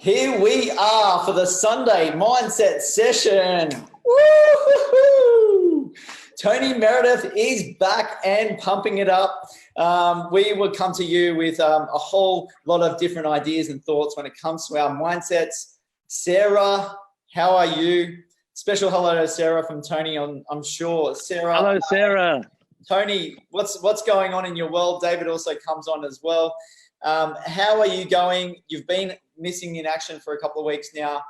Here we are for the Sunday Mindset Session. Woo-hoo-hoo! Tony Meredith is back and pumping it up. We will come to you with a whole lot of different ideas and thoughts when it comes to our mindsets. Sarah, how are you? Special hello to Sarah from Tony, I'm sure. Sarah. Hello, Sarah. Tony, what's going on in your world? David also comes on as well. How are you going? You've been missing in action for a couple of weeks now.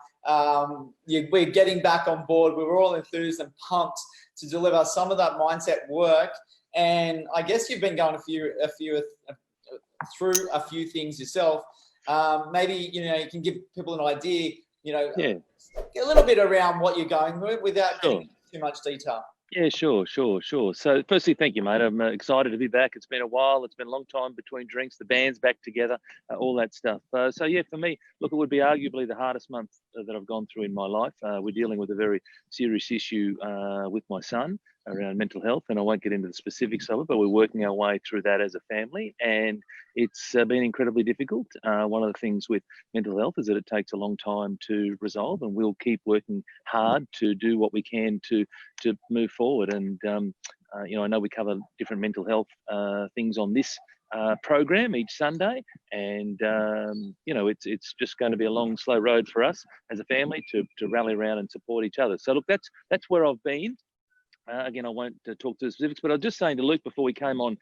We're getting back on board. We were all enthused and pumped to deliver some of that mindset work. And I guess you've been going through a few things yourself. Maybe you can give people an idea. A little bit around what you're going with without getting too much detail. Yeah, sure. So firstly, thank you, mate. I'm excited to be back. It's been a while. It's been a long time between drinks. The band's back together, all that stuff. So yeah, for me, look, it would be arguably the hardest month that I've gone through in my life. We're dealing with a very serious issue with my son around mental health, and I won't get into the specifics of it, but we're working our way through that as a family, and it's been incredibly difficult. One of the things with mental health is that it takes a long time to resolve, and we'll keep working hard to do what we can to move forward. And I know we cover different mental health things on this program each Sunday, and it's just going to be a long, slow road for us as a family to rally around and support each other. So look, that's where I've been. Again, I won't talk to the specifics, but I was just saying to Luke before we came on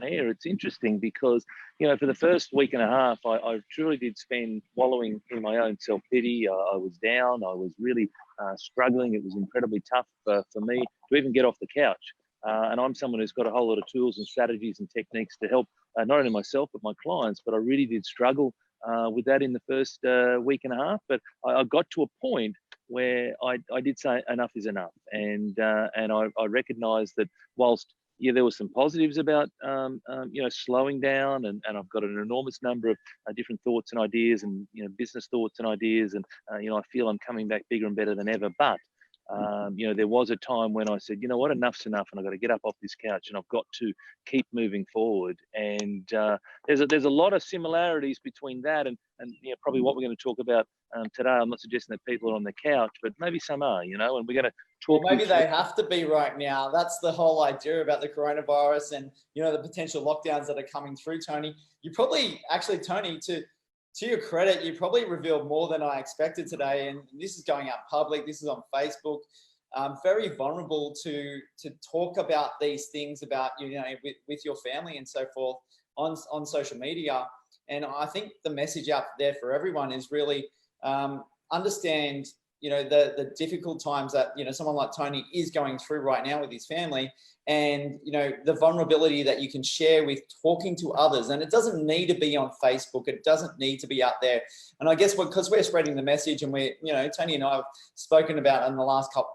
air, it's interesting because, for the first week and a half, I truly did spend wallowing in my own self-pity. I was down. I was really struggling. It was incredibly tough for me to even get off the couch. And I'm someone who's got a whole lot of tools and strategies and techniques to help not only myself, but my clients. But I really did struggle with that in the first week and a half. But I got to a point where I did say enough is enough, and I recognised that whilst there were some positives about slowing down, and I've got an enormous number of different thoughts and ideas, and business thoughts and ideas, and I feel I'm coming back bigger and better than ever. But there was a time when I said, what, enough's enough, and I've got to get up off this couch, and I've got to keep moving forward. And there's a lot of similarities between that and probably what we're going to talk about today. I'm not suggesting that people are on the couch, but maybe some are, and we're going to talk. Well, maybe they have to be right now. That's the whole idea about the coronavirus and, the potential lockdowns that are coming through, Tony. You probably, actually, Tony, to your credit, you probably revealed more than I expected today. And this is going out public. This is on Facebook. Very vulnerable to talk about these things about, with your family and so forth on social media. And I think the message out there for everyone is really understand, the difficult times that, someone like Tony is going through right now with his family, and, the vulnerability that you can share with talking to others. And it doesn't need to be on Facebook. It doesn't need to be out there. And I guess because we're spreading the message, and we're, Tony and I have spoken about in the last couple,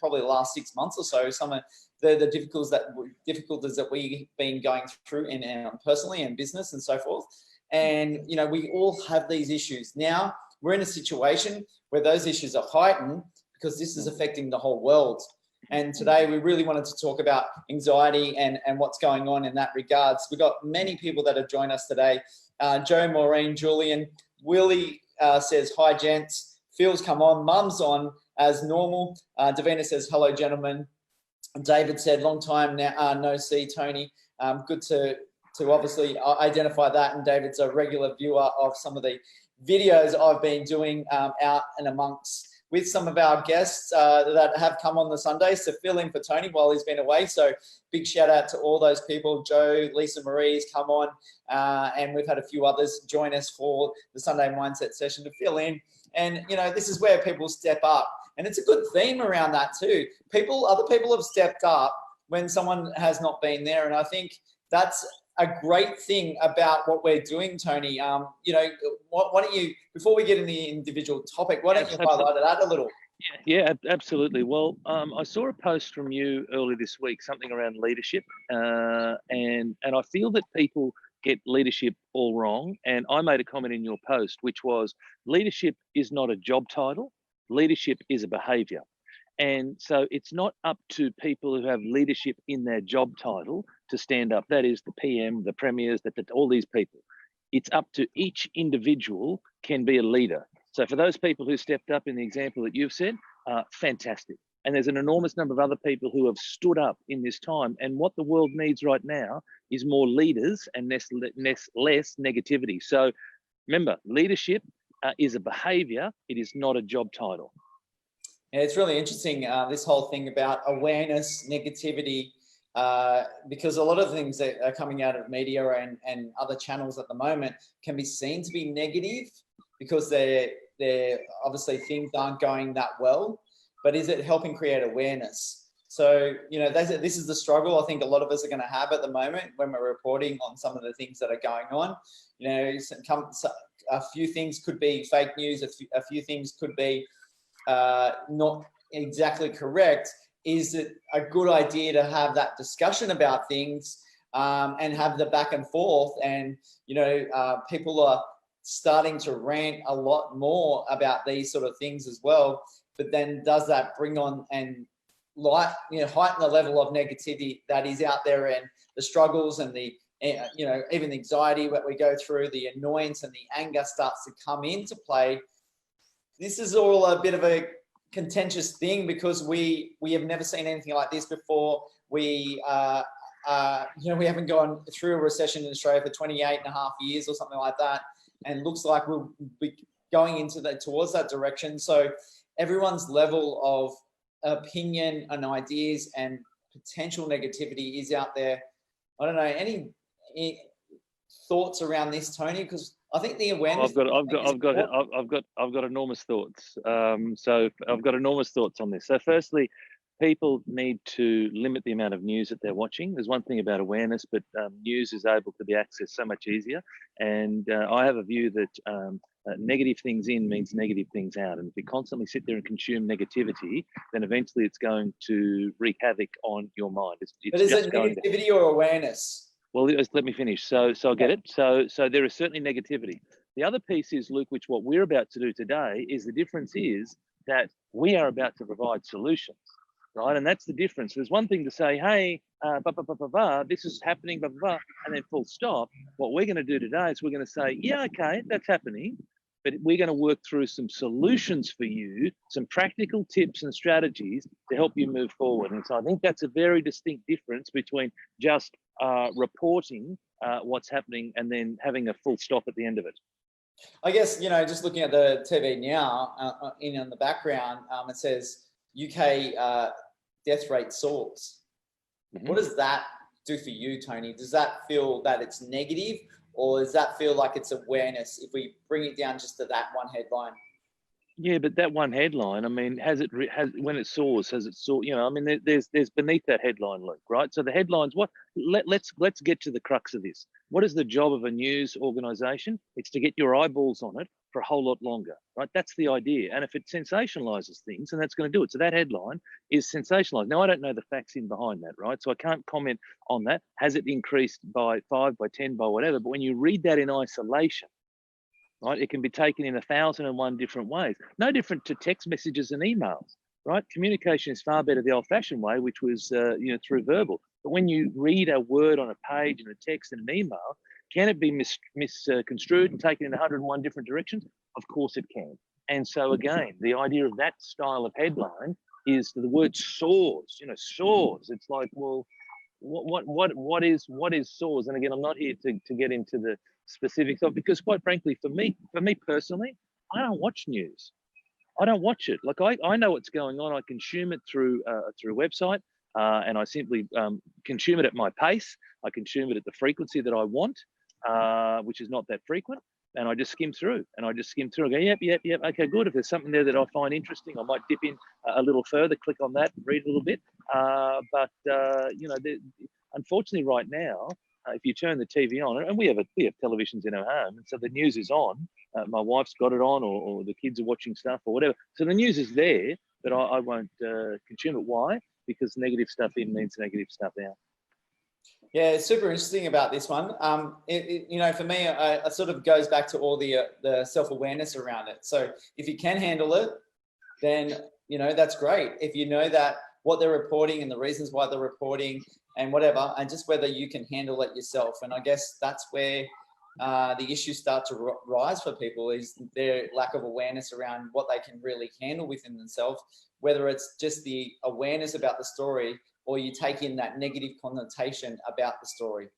probably the last 6 months or so, some of the difficulties that we've been going through in personally and business and so forth. And, we all have these issues. Now we're in a situation where those issues are heightened because this is affecting the whole world. And today we really wanted to talk about anxiety and what's going on in that regards. We've got many people that have joined us today. Joe, Maureen, Julian, Willie says, hi, gents. Phil's come on. Mum's on as normal. Davina says, hello, gentlemen. David said, long time now, no see, Tony. Good to obviously identify that. And David's a regular viewer of some of the videos I've been doing out and amongst with some of our guests that have come on the Sundays to fill in for Tony while he's been away. So big shout out to all those people. Joe, Lisa Marie's come on, and we've had a few others join us for the Sunday Mindset Session to fill in. And, this is where people step up. And it's a good theme around that too. Other people have stepped up when someone has not been there. And I think that's a great thing about what we're doing, Tony. Why don't you, before we get in the individual topic, why don't you highlight that a little? Yeah, absolutely. Well, I saw a post from you earlier this week, something around leadership, and I feel that people get leadership all wrong. And I made a comment in your post, which was leadership is not a job title. Leadership is a behaviour. And so it's not up to people who have leadership in their job title to stand up. That is the PM, the premiers, all these people. It's up to each individual can be a leader. So for those people who stepped up in the example that you've said, fantastic. And there's an enormous number of other people who have stood up in this time. And what the world needs right now is more leaders and less negativity. So remember, leadership is a behavior. It is not a job title. Yeah, it's really interesting, this whole thing about awareness, negativity, because a lot of things that are coming out of media and other channels at the moment can be seen to be negative because they're obviously things aren't going that well. But is it helping create awareness? So, you know, this is the struggle I think a lot of us are going to have at the moment when we're reporting on some of the things that are going on. You know, a few things could be fake news, a few things could be not exactly correct. Is it a good idea to have that discussion about things and have the back and forth? And, you know, people are starting to rant a lot more about these sort of things as well. But then does that bring on and heighten the level of negativity that is out there, and the struggles and the, you know, even the anxiety that we go through, the annoyance and the anger starts to come into play. This is all a bit of a contentious thing because we have never seen anything like this before. We, you know, we haven't gone through a recession in Australia for 28 and a half years or something like that. And looks like we'll be going into towards that direction. So everyone's level of opinion and ideas and potential negativity is out there. I don't know, any thoughts around this, Tony? Because I think the awareness. I've got enormous thoughts. So I've got enormous thoughts on this. So firstly, people need to limit the amount of news that they're watching. There's one thing about awareness, but news is able to be accessed so much easier. And I have a view that negative things in means negative things out. And if you constantly sit there and consume negativity, then eventually it's going to wreak havoc on your mind. But is it negativity or awareness? Well, let me finish. So I get it. So there is certainly negativity. The other piece is, Luke, which what we're about to do today is the difference is that we are about to provide solutions. Right, and that's the difference. There's one thing to say, hey, this is happening, blah, blah, blah, and then full stop. What we're going to do today is we're going to say, yeah, okay, that's happening, but we're going to work through some solutions for you, some practical tips and strategies to help you move forward. And so I think that's a very distinct difference between just reporting what's happening and then having a full stop at the end of it. I guess, you know, just looking at the TV now, in the background, it says UK death rate soars. Mm-hmm. What does that do for you, Tony? Does that feel that it's negative, or does that feel like it's awareness if we bring it down just to that one headline? Yeah, but that one headline, I mean, when it soars, has it soared? You know, I mean, there's beneath that headline, Luke, right? So the headlines, let's get to the crux of this. What is the job of a news organization? It's to get your eyeballs on it for a whole lot longer, right? That's the idea. And if it sensationalizes things, and that's going to do it. So that headline is sensationalized. Now, I don't know the facts in behind that, right? So I can't comment on that. Has it increased by 5, by 10, by whatever? But when you read that in isolation, right, it can be taken in 1,001 different ways. No different to text messages and emails, right? Communication is far better the old-fashioned way, which was, you know, through verbal. But when you read a word on a page in a text and an email, can it be misconstrued and taken in 101 different directions? Of course it can. And so again, the idea of that style of headline is the word soars. You know, soars. It's like, well, what is soars? And again, I'm not here to get into the specifics of, because quite frankly, for me personally, I don't watch news. I don't watch it. Like I know what's going on. I consume it through a website, and I simply consume it at my pace. I consume it at the frequency that I want, which is not that frequent. And I just skim through, I go, yep, okay, good. If there's something there that I find interesting, I might dip in a little further, click on that, read a little bit. But you know, unfortunately, right now, if you turn the TV on, and we have televisions in our home, and so the news is on. My wife's got it on, or the kids are watching stuff or whatever. So the news is there, but I won't consume it. Why? Because negative stuff in means negative stuff out. Yeah, it's super interesting about this one. You know, for me, it sort of goes back to all the self-awareness around it. So if you can handle it, then, you know, that's great. If you know that what they're reporting and the reasons why they're reporting and whatever, and just whether you can handle it yourself. And I guess that's where the issues start to rise for people is their lack of awareness around what they can really handle within themselves, whether it's just the awareness about the story or you take in that negative connotation about the story.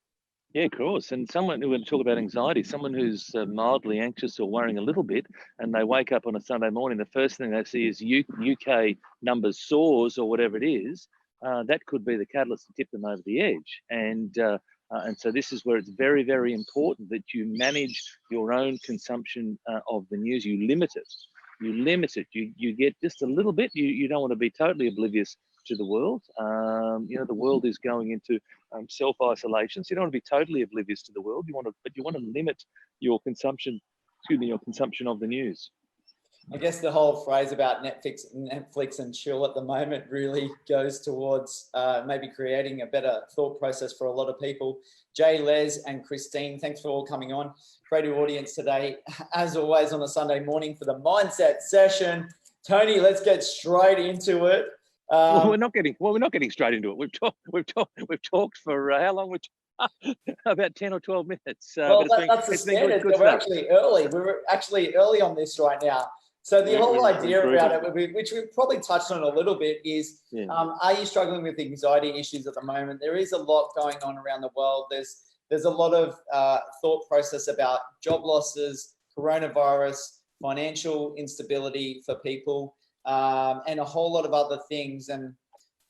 Yeah, of course. And someone who, when we talk about anxiety, someone who's mildly anxious or worrying a little bit, and they wake up on a Sunday morning, the first thing they see is UK numbers soars or whatever it is. That could be the catalyst to tip them over the edge. And so this is where it's very, very important that you manage your own consumption of the news. You limit it. You limit it. You get just a little bit. You don't want to be totally oblivious to the world. The world is going into self-isolation, so you don't want to be totally oblivious to the world. But you want to limit your consumption. Your consumption of the news. I guess the whole phrase about Netflix and chill at the moment really goes towards maybe creating a better thought process for a lot of people. Jay, Les, and Christine, thanks for all coming on. Great audience today, as always, on a Sunday morning for the mindset session. Tony, let's get straight into it. We're not getting straight into it. We've talked for how long? About 10 or 12 minutes. Well, that's the standard. We're actually early. We're actually early on this right now. So the whole idea about it, which we've probably touched on a little bit, is are you struggling with anxiety issues at the moment? There is a lot going on around the world. There's a lot of thought process about job losses, coronavirus, financial instability for people, and a whole lot of other things. And,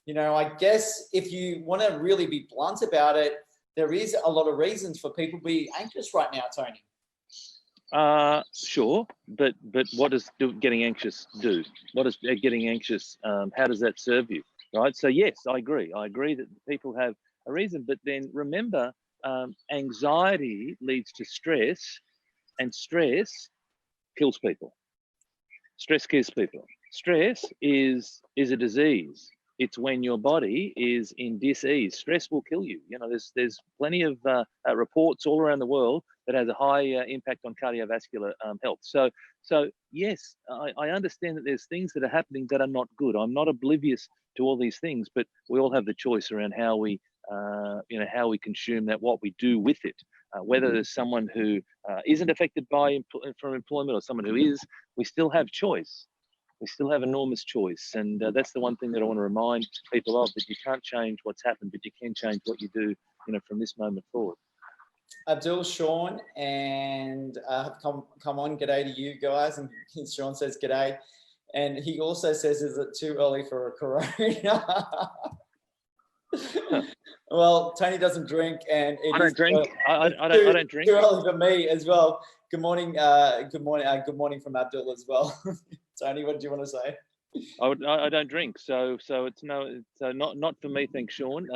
I guess if you want to really be blunt about it, there is a lot of reasons for people to be anxious right now, Tony. Sure, but what does getting anxious do? What is getting anxious? How does that serve you? Right. So yes, I agree. I agree that people have a reason, but then remember, anxiety leads to stress, and stress kills people. Stress kills people. Stress is a disease. It's when your body is in dis-ease. Stress will kill you. There's plenty of reports all around the world that has a high impact on cardiovascular health. So yes, I understand that there's things that are happening that are not good. I'm not oblivious to all these things, but we all have the choice around how we consume that, what we do with it. Whether there's someone who isn't affected from employment or someone who is, we still have choice. We still have enormous choice. And that's the one thing that I want to remind people of, that you can't change what's happened, but you can change what you do, from this moment forward. Abdul, Sean, and come on, g'day to you guys. And Sean says g'day. And he also says, is it too early for a corona? Well, Tony doesn't drink, and I don't drink. I don't drink. Too early for me as well. Good morning. Good morning from Abdul as well. Tony, what do you want to say? I don't drink, so it's not for me. Thanks, Sean.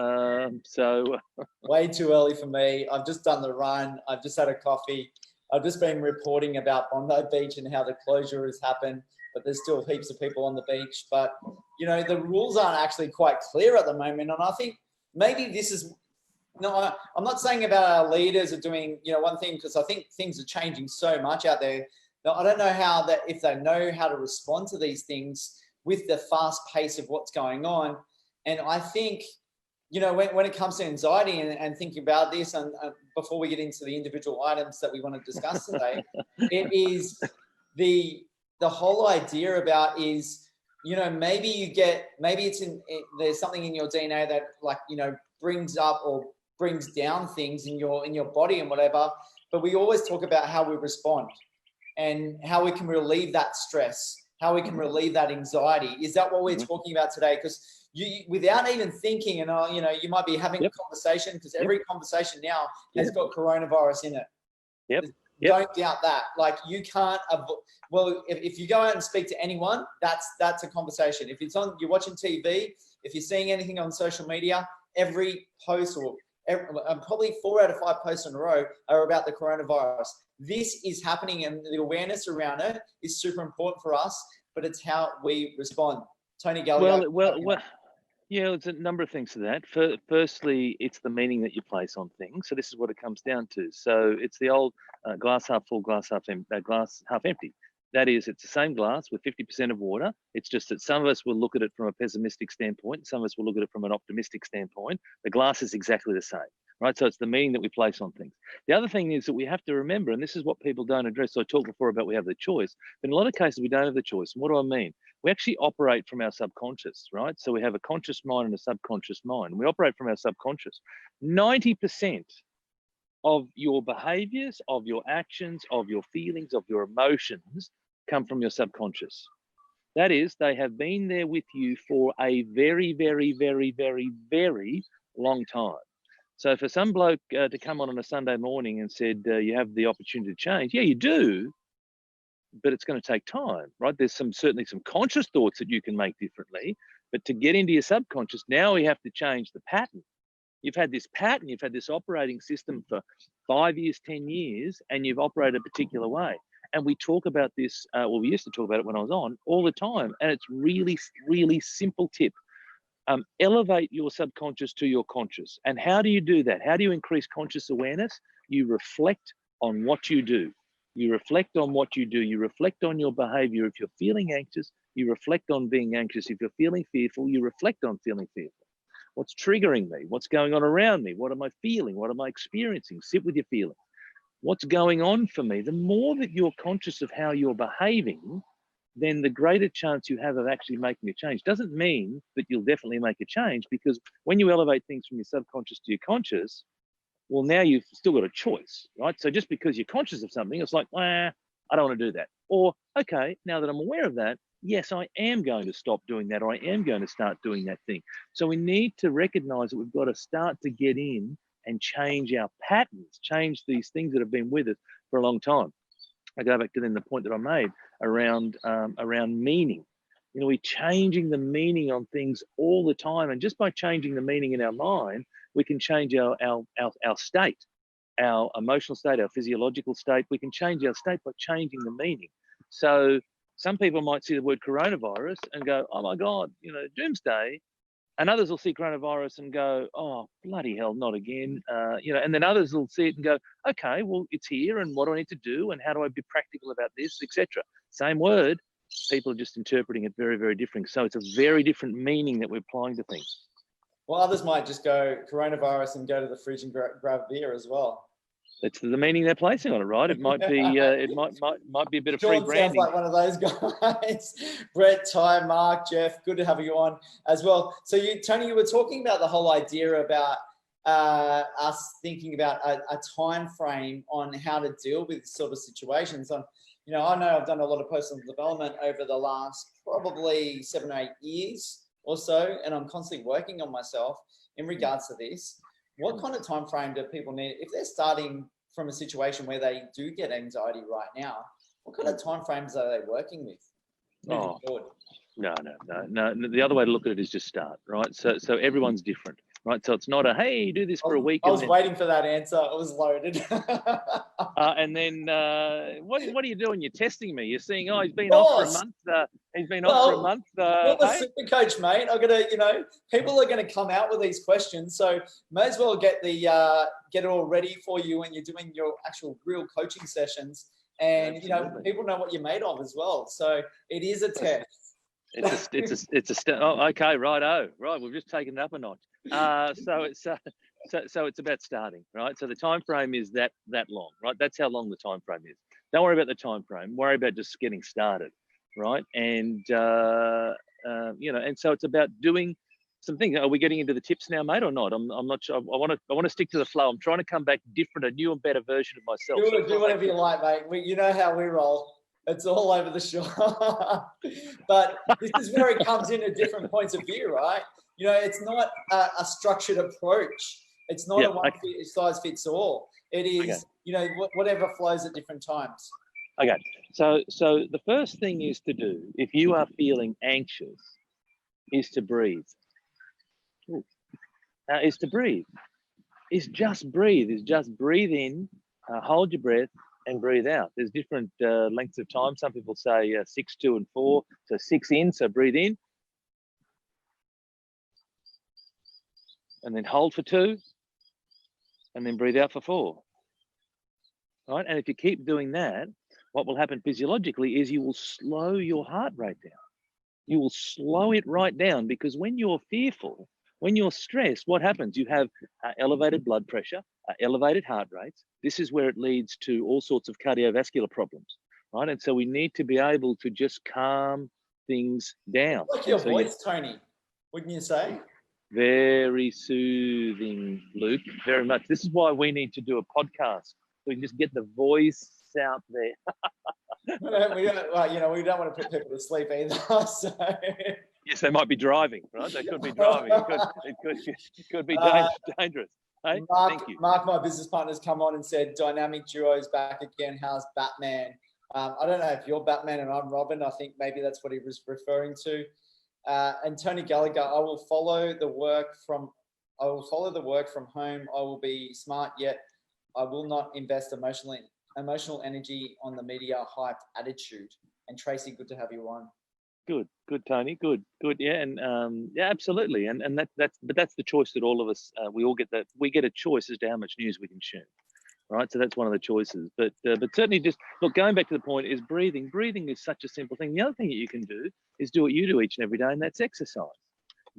Way too early for me. I've just done the run. I've just had a coffee. I've just been reporting about Bondi Beach and how the closure has happened, but there's still heaps of people on the beach. But the rules aren't actually quite clear at the moment, and I think maybe this is. No, I'm not saying about our leaders are doing one thing, because I think things are changing so much out there. I don't know if they know how to respond to these things with the fast pace of what's going on. And I think, when it comes to anxiety and thinking about this, and before we get into the individual items that we want to discuss today, it is the whole idea about is, maybe there's something in your DNA that brings up or brings down things in your body and whatever. But we always talk about how we respond and how we can relieve that stress, how we can relieve that anxiety. Is that what we're talking about today? Because you, without even thinking, and you might be having a conversation, because every conversation now has got coronavirus in it. Don't doubt that. Like, you can't if you go out and speak to anyone, that's a conversation. If you're watching TV, if you're seeing anything on social media, every post probably 4 out of 5 posts in a row are about the coronavirus. This is happening, and the awareness around it is super important for us, but it's how we respond. Tony Gallagher. Well, yeah, there's a number of things to that. Firstly, it's the meaning that you place on things. So this is what it comes down to. So it's the old glass half full, glass half empty. That is, it's the same glass with 50% of water. It's just that some of us will look at it from a pessimistic standpoint. Some of us will look at it from an optimistic standpoint. The glass is exactly the same. right? So it's the meaning that we place on things. The other thing is that we have to remember, and this is what people don't address. So I talked before about we have the choice, but in a lot of cases we don't have the choice. And what do I mean? We actually operate from our subconscious, right? So we have a conscious mind and a subconscious mind. We operate from our subconscious. 90% of your behaviors, of your actions, of your feelings, of your emotions come from your subconscious. That is, they have been there with you for a very, very, very, very, very long time. So for some bloke to come on a Sunday morning and said, you have the opportunity to change, yeah, you do, but it's going to take time, right? There's certainly some conscious thoughts that you can make differently, but to get into your subconscious, now we have to change the pattern. You've had this pattern, you've had this operating system for 5 years, 10 years, and you've operated a particular way. And we talk about this, well, we used to talk about it when I was on all the time. And it's really, really simple tip. Elevate your subconscious to your conscious. And how do you do that? How do you increase conscious awareness? You reflect on what you do. You reflect on what you do. You reflect on your behavior. If you're feeling anxious, you reflect on being anxious. If you're feeling fearful, you reflect on feeling fearful. What's triggering me? What's going on around me? What am I feeling? What am I experiencing? Sit with your feelings. What's going on for me? The more that you're conscious of how you're behaving, then the greater chance you have of actually making a change. Doesn't mean that you'll definitely make a change, because when you elevate things from your subconscious to your conscious, well, now you've still got a choice, right? So just because you're conscious of something, it's like, I don't want to do that. Or, okay, now that I'm aware of that, yes, I am going to stop doing that, or I am going to start doing that thing. So we need to recognize that we've got to start to get in and change our patterns, change these things that have been with us for a long time. I go back to then the point that I made around meaning. You know, we're changing the meaning on things all the time, and just by changing the meaning in our mind, we can change our state, our emotional state, our physiological state. We can change our state by changing the meaning. So some people might see the word coronavirus and go, "Oh my God, you know, doomsday." And others will see coronavirus and go, "Oh, bloody hell, not again." You know, and then others will see it and go, "Okay, well, it's here, and what do I need to do, and how do I be practical about this, etc." Same word, people are just interpreting it very, very different. So it's a very different meaning that we're applying to things. Well, others might just go coronavirus and go to the fridge and grab a beer as well. It's the meaning they're placing on it, right? It might be, it might be a bit of free Sean branding. sounds like one of those guys. Brett, Ty, Mark, Jeff, good to have you on as well. So Tony, you were talking about the whole idea about us thinking about a time frame on how to deal with sort of situations. I know I've done a lot of personal development over the last probably 7 or 8 years or so, and I'm constantly working on myself in regards to this. What kind of time frame do people need if they're starting from a situation where they do get anxiety right now? What kind of time frames are they working with moving forward? No. The other way to look at it is just start, right? So everyone's different, right? So it's not a, hey, do this for a week. I was waiting for that answer. It was loaded. And then what are you doing? You're testing me. You're saying, oh, he's been off for a month. He's been off for a month. You're the super coach, mate. I'm gonna, people are gonna come out with these questions, so may as well get it all ready for you when you're doing your actual real coaching sessions, and Absolutely. people know what you're made of as well. So it is a test. Okay, right. We've just taken it up a notch. So it's about starting, right? So the time frame is that long, right? That's how long the time frame is. Don't worry about the time frame. Worry about just getting started, right? And and so it's about doing some things. Are we getting into the tips now, mate, or not? I'm not sure. I want to stick to the flow. I'm trying to come back different, a new and better version of myself. Do whatever you like, mate. You know how we roll. It's all over the shop. But this is where it comes into different points of view, right? It's not a structured approach. It's not a one size fits all. It is, whatever flows at different times. Okay. So the first thing is to do, if you are feeling anxious, is to breathe. Is to breathe. Is just breathe. Is just breathe in, hold your breath, and breathe out. There's different lengths of time. Some people say 6, 2, and 4. So 6 in, so breathe in. And then hold for 2. And then breathe out for 4. Right? And if you keep doing that, what will happen physiologically is you will slow your heart rate down. You will slow it right down, because when you're fearful, When you're stressed, what happens? You have elevated blood pressure, elevated heart rates. This is where it leads to all sorts of cardiovascular problems, right? And so we need to be able to just calm things down. Like your voice, Tony, wouldn't you say? Very soothing, Luke, very much. This is why we need to do a podcast, so we can just get the voice out there. we don't want to put people to sleep either. So. Yes, they might be driving, right? They could be driving. It could be dangerous. Hey, thank you. Mark, my business partner's come on and said, dynamic duo's back again. How's Batman? I don't know if you're Batman and I'm Robin. I think maybe that's what he was referring to. And Tony Gallagher, I will follow the work from home. I will be smart, yet I will not invest emotional energy on the media hyped attitude. And Tracy, good to have you on. Good, Tony. Good. Yeah, and yeah, absolutely. And that's the choice that all of us we all get. That we get a choice as to how much news we consume, right? So that's one of the choices. But certainly, just look, going back to the point is breathing. Breathing is such a simple thing. The other thing that you can do is do what you do each and every day, and that's exercise.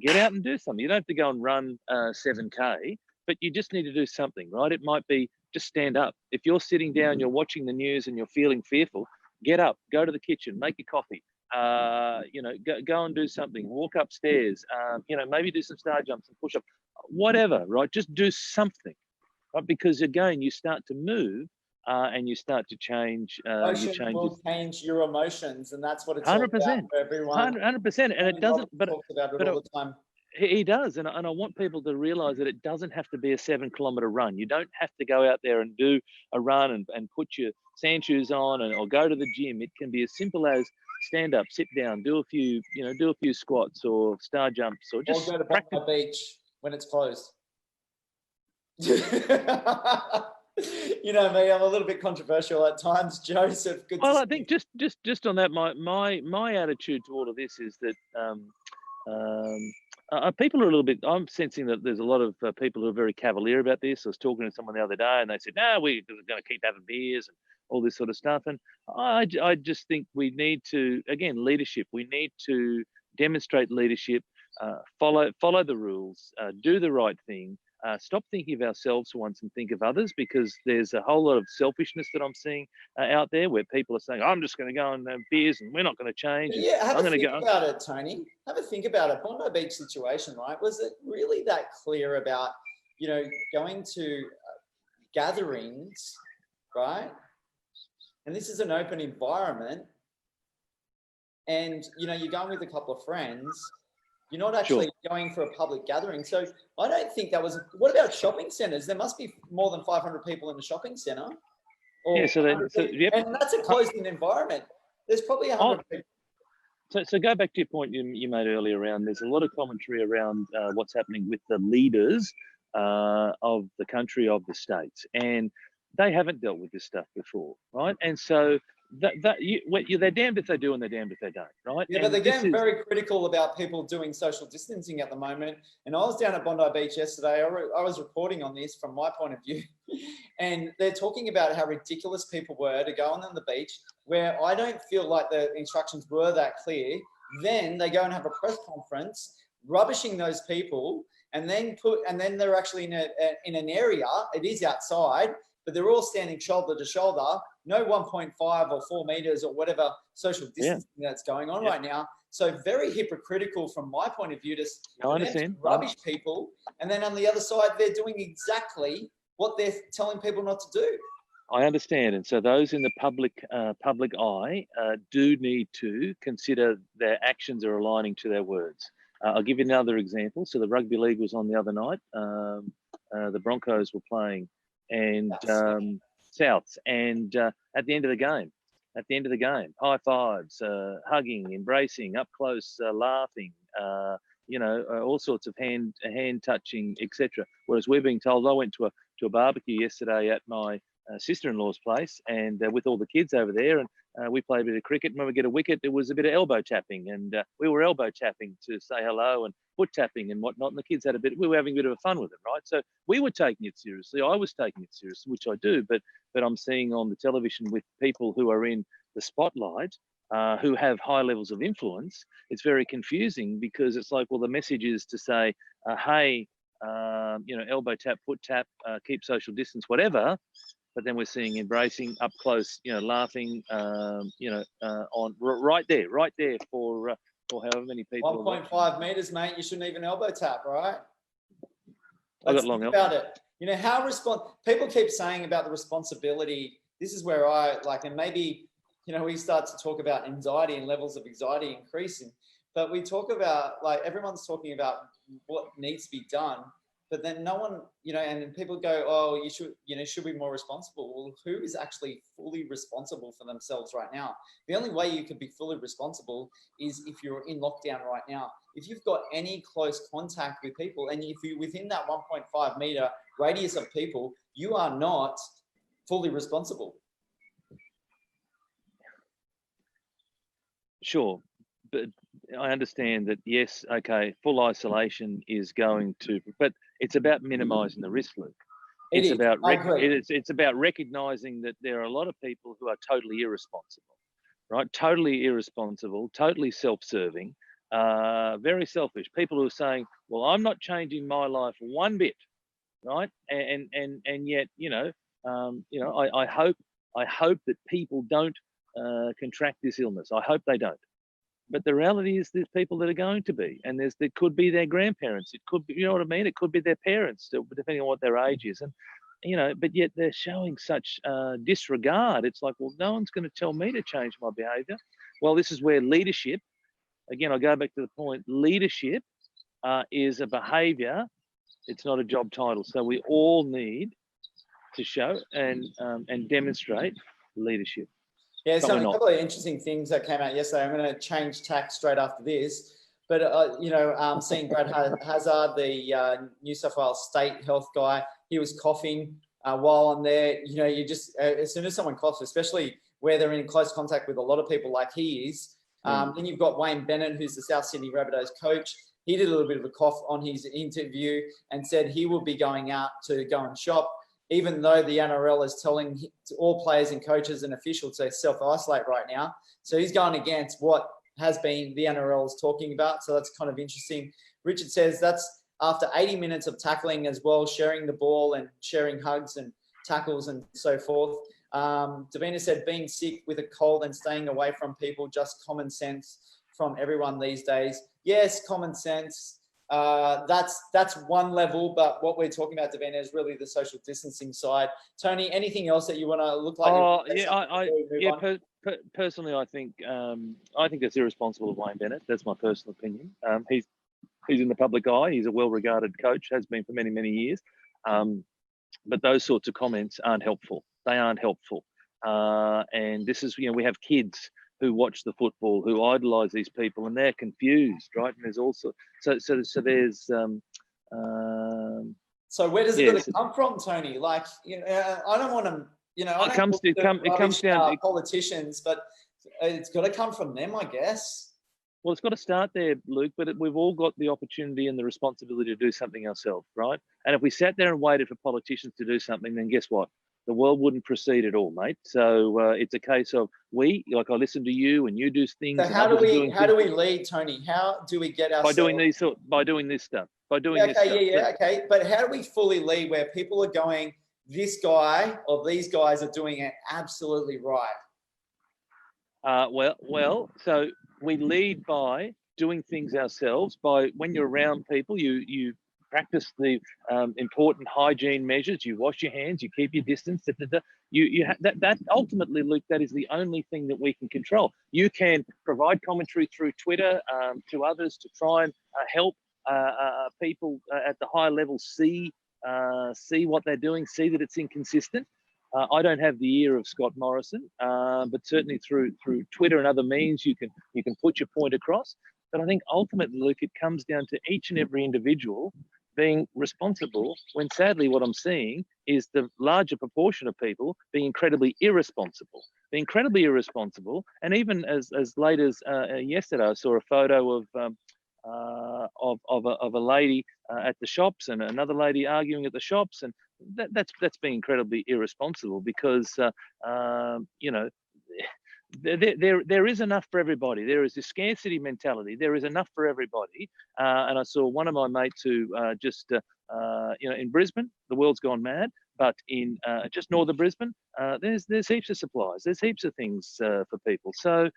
Get out and do something. You don't have to go and run 7K, but you just need to do something, right? It might be just stand up. If you're sitting down, you're watching the news, and you're feeling fearful, get up, go to the kitchen, make your coffee. Go and do something, walk upstairs, maybe do some star jumps and push up, whatever, right? Just do something, right? Because again, you start to move and you start to change. Emotion will change your emotions, and that's what it's 100%, all about for everyone. 100%, and it doesn't, but talks about it all the time. He does, and I want people to realize that it doesn't have to be a 7-kilometer run. You don't have to go out there and do a run and put your sand shoes on or go to the gym. It can be as simple as stand up, sit down, do a few squats or star jumps, or just go to practice. the beach when it's closed. You know me, I'm a little bit controversial at times, Joseph. Well, I think just on that, my attitude to all of this is that people are a little bit. I'm sensing that there's a lot of people who are very cavalier about this. I was talking to someone the other day, and they said, "No, we're going to keep having beers and all this sort of stuff." And I just think we need to, again, leadership. We need to demonstrate leadership, follow the rules, do the right thing. Stop thinking of ourselves for once and think of others, because there's a whole lot of selfishness that I'm seeing out there where people are saying, "I'm just going to go and have beers and we're not going to change." Yeah, have a think about it, Tony. Have a think about it. Bondi Beach situation, right? Was it really that clear about, going to gatherings, right? And this is an open environment, and you're going with a couple of friends. You're not actually going for a public gathering. So I don't think that was. What about shopping centres? There must be more than 500 people in a shopping centre. Yeah, yep. And that's a closed-in environment. There's probably 100 people. So go back to your point you made earlier around, there's a lot of commentary around what's happening with the leaders of the country, of the states, and they haven't dealt with this stuff before, right? And so they're damned if they do and they're damned if they don't, right? Yeah, but they're getting very critical about people doing social distancing at the moment. And I was down at Bondi Beach yesterday. I was reporting on this from my point of view. And they're talking about how ridiculous people were to go on the beach, where I don't feel like the instructions were that clear. Then they go and have a press conference, rubbishing those people, and then they're actually in an area. It is outside, but they're all standing shoulder to shoulder. No 1.5 or 4 meters or whatever social distancing that's going on right now. So very hypocritical from my point of view to rubbish people. And then on the other side, they're doing exactly what they're telling people not to do. I understand. And so those in the public eye do need to consider their actions are aligning to their words. I'll give you another example. So the rugby league was on the other night. The Broncos were playing and Souths, and at the end of the game, high fives, hugging, embracing, up close, laughing, all sorts of hand touching, etc. Whereas we're being told, I went to a barbecue yesterday at my sister-in-law's place, and with all the kids over there, and we played a bit of cricket. And when we get a wicket, there was a bit of elbow tapping, and we were elbow tapping to say hello and foot tapping and whatnot. And the kids had we were having a bit of a fun with it, right? So we were taking it seriously. I was taking it seriously, which I do. But I'm seeing on the television with people who are in the spotlight who have high levels of influence, it's very confusing because it's like, well, the message is to say, hey, elbow tap, foot tap, keep social distance, whatever. But then we're seeing embracing, up close, laughing, on right there for however many people. 1.5 meters, mate. You shouldn't even elbow tap, right? I Let's got long think about it. How people keep saying about the responsibility. This is where I like, and maybe, we start to talk about anxiety and levels of anxiety increasing, but we talk about, like, everyone's talking about what needs to be done, but then no one, and then people go, oh, you should be more responsible. Well, who is actually fully responsible for themselves right now? The only way you could be fully responsible is if you're in lockdown right now. If you've got any close contact with people, and if you're within that 1.5 meter radius of people, you are not fully responsible. Sure, but I understand that, yes, okay, full isolation is going to, but it's about minimising the risk, Luke. It's about recognising that there are a lot of people who are totally irresponsible, right? Totally irresponsible, totally self-serving, very selfish. People who are saying, well, I'm not changing my life one bit, right? And yet, I hope that people don't contract this illness. I hope they don't. But the reality is there's people that are going to be, and there could be their grandparents. It could be, you know what I mean? It could be their parents, depending on what their age is. And, but yet they're showing such disregard. It's like, well, no one's going to tell me to change my behavior. Well, this is where leadership, again, I go back to the point, leadership is a behavior. It's not a job title. So we all need to show and demonstrate leadership. Yeah, so a couple of interesting things that came out yesterday. I'm going to change tack straight after this. But, seeing Brad Hazard, the New South Wales State Health guy, he was coughing while on there. You just, as soon as someone coughs, especially where they're in close contact with a lot of people like he is, then you've got Wayne Bennett, who's the South Sydney Rabbitohs coach. He did a little bit of a cough on his interview and said he will be going out to go and shop, even though the NRL is telling all players and coaches and officials to self-isolate right now. So he's going against what has been the NRL is talking about. So that's kind of interesting. Richard says that's after 80 minutes of tackling as well, sharing the ball and sharing hugs and tackles and so forth. Davina said being sick with a cold and staying away from people, just common sense from everyone these days. Yes, common sense. That's one level, but what we're talking about, Davina, is really the social distancing side. Tony, anything else that you want to look like? Personally, I think that's irresponsible of Wayne Bennett. That's my personal opinion. He's in the public eye. He's a well-regarded coach, has been for many, many years. But those sorts of comments aren't helpful. They aren't helpful. And this is, we have kids who watch the football, who idolise these people, and they're confused, right? And there's also so there's So where does it come from, Tony? Like, I don't want to, it comes down to politicians, but it's got to come from them, I guess. Well, it's got to start there, Luke. But we've all got the opportunity and the responsibility to do something ourselves, right? And if we sat there and waited for politicians to do something, then guess what? The world wouldn't proceed at all, mate. So it's a case of I listen to you and you do things. So how do we lead, Tony? How do we get ourselves by doing this stuff? Okay. But how do we fully lead where people are going, this guy or these guys are doing it absolutely right? So we lead by doing things ourselves. By when you're around people, you practice the important hygiene measures. You wash your hands. You keep your distance. That ultimately, Luke, that is the only thing that we can control. You can provide commentary through Twitter to others to try and help people at the higher level see what they're doing, see that it's inconsistent. I don't have the ear of Scott Morrison, but certainly through Twitter and other means, you can put your point across. But I think ultimately, Luke, it comes down to each and every individual being responsible, when sadly what I'm seeing is the larger proportion of people being incredibly irresponsible. And even as late as yesterday, I saw a photo of a lady at the shops and another lady arguing at the shops, and that's being incredibly irresponsible because there is enough for everybody. There is this scarcity mentality. There is enough for everybody. And I saw one of my mates who in Brisbane, the world's gone mad, but in just north of Brisbane, there's heaps of supplies. There's heaps of things for people. So,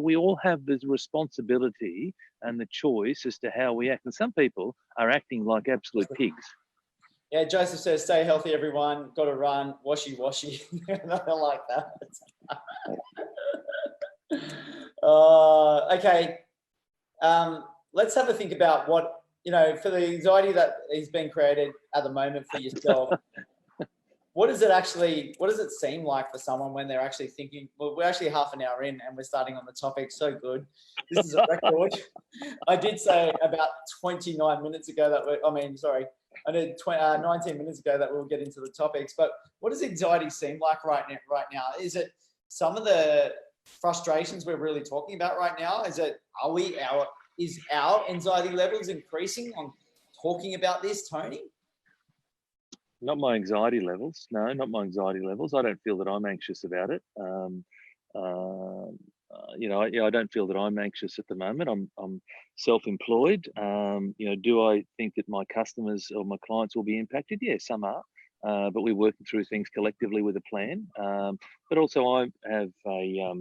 we all have the responsibility and the choice as to how we act. And some people are acting like absolute pigs. Yeah, Joseph says, stay healthy, everyone. Got to run. Washy. Nothing like that. Okay. Let's have a think about what, for the anxiety that is being created at the moment for yourself. What does it seem like for someone when they're actually thinking? Well, we're actually half an hour in and we're starting on the topic. So good. This is a record. I did say about 29 minutes ago I did 19 minutes ago that we'll get into the topics. But what does anxiety seem like right now? Is it some of the frustrations we're really talking about right now? Is our anxiety levels increasing on talking about this, Tony? Not my anxiety levels. No, not my anxiety levels. I don't feel that I'm anxious about it. I don't feel that I'm anxious at the moment. I'm self-employed. Do I think that my customers or my clients will be impacted? Yeah, some are. But we're working through things collectively with a plan. But also I have a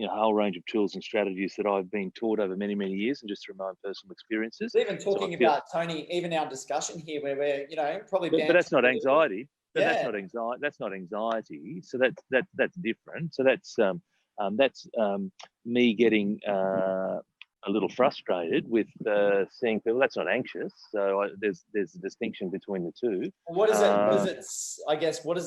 whole range of tools and strategies that I've been taught over many, many years, and just through my own personal experiences. Even talking about, Tony, even our discussion here where we're, probably... But that's not anxiety. But yeah. That's not anxiety. So that's different. So that's me getting a little frustrated with seeing people. That's not anxious. So there's a distinction between the two. What does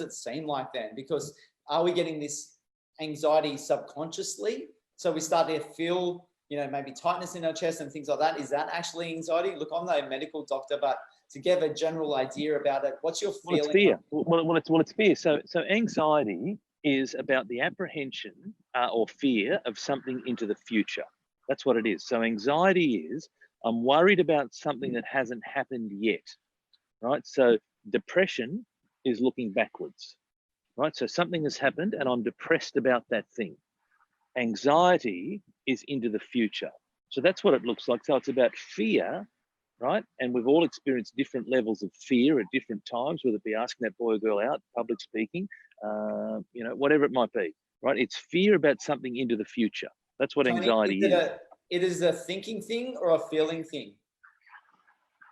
it seem like then? Because are we getting this anxiety subconsciously? So we start to feel, maybe tightness in our chest and things like that. Is that actually anxiety? Look, I'm no medical doctor, but to give a general idea about it, what's your feeling? Well, it's fear. It's fear. So anxiety is about the apprehension or fear of something into the future. That's what it is. So anxiety is, I'm worried about something that hasn't happened yet, right? So depression is looking backwards, right? So something has happened and I'm depressed about that thing. Anxiety is into the future. So that's what it looks like. So it's about fear, right? And we've all experienced different levels of fear at different times, whether it be asking that boy or girl out, public speaking, whatever it might be, right? It's fear about something into the future. That's what anxiety is. It is a thinking thing or a feeling thing?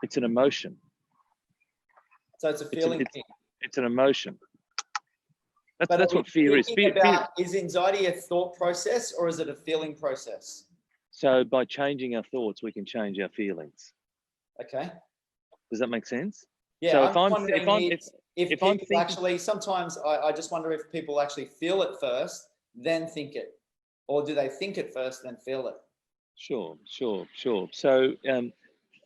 It's an emotion. So it's a feeling thing. It's an emotion. That's what fear is. Is anxiety a thought process or is it a feeling process? So by changing our thoughts, we can change our feelings. Okay. Does that make sense? Yeah. So sometimes I just wonder if people actually feel it first, then think it, or do they think it first, then feel it? Sure. So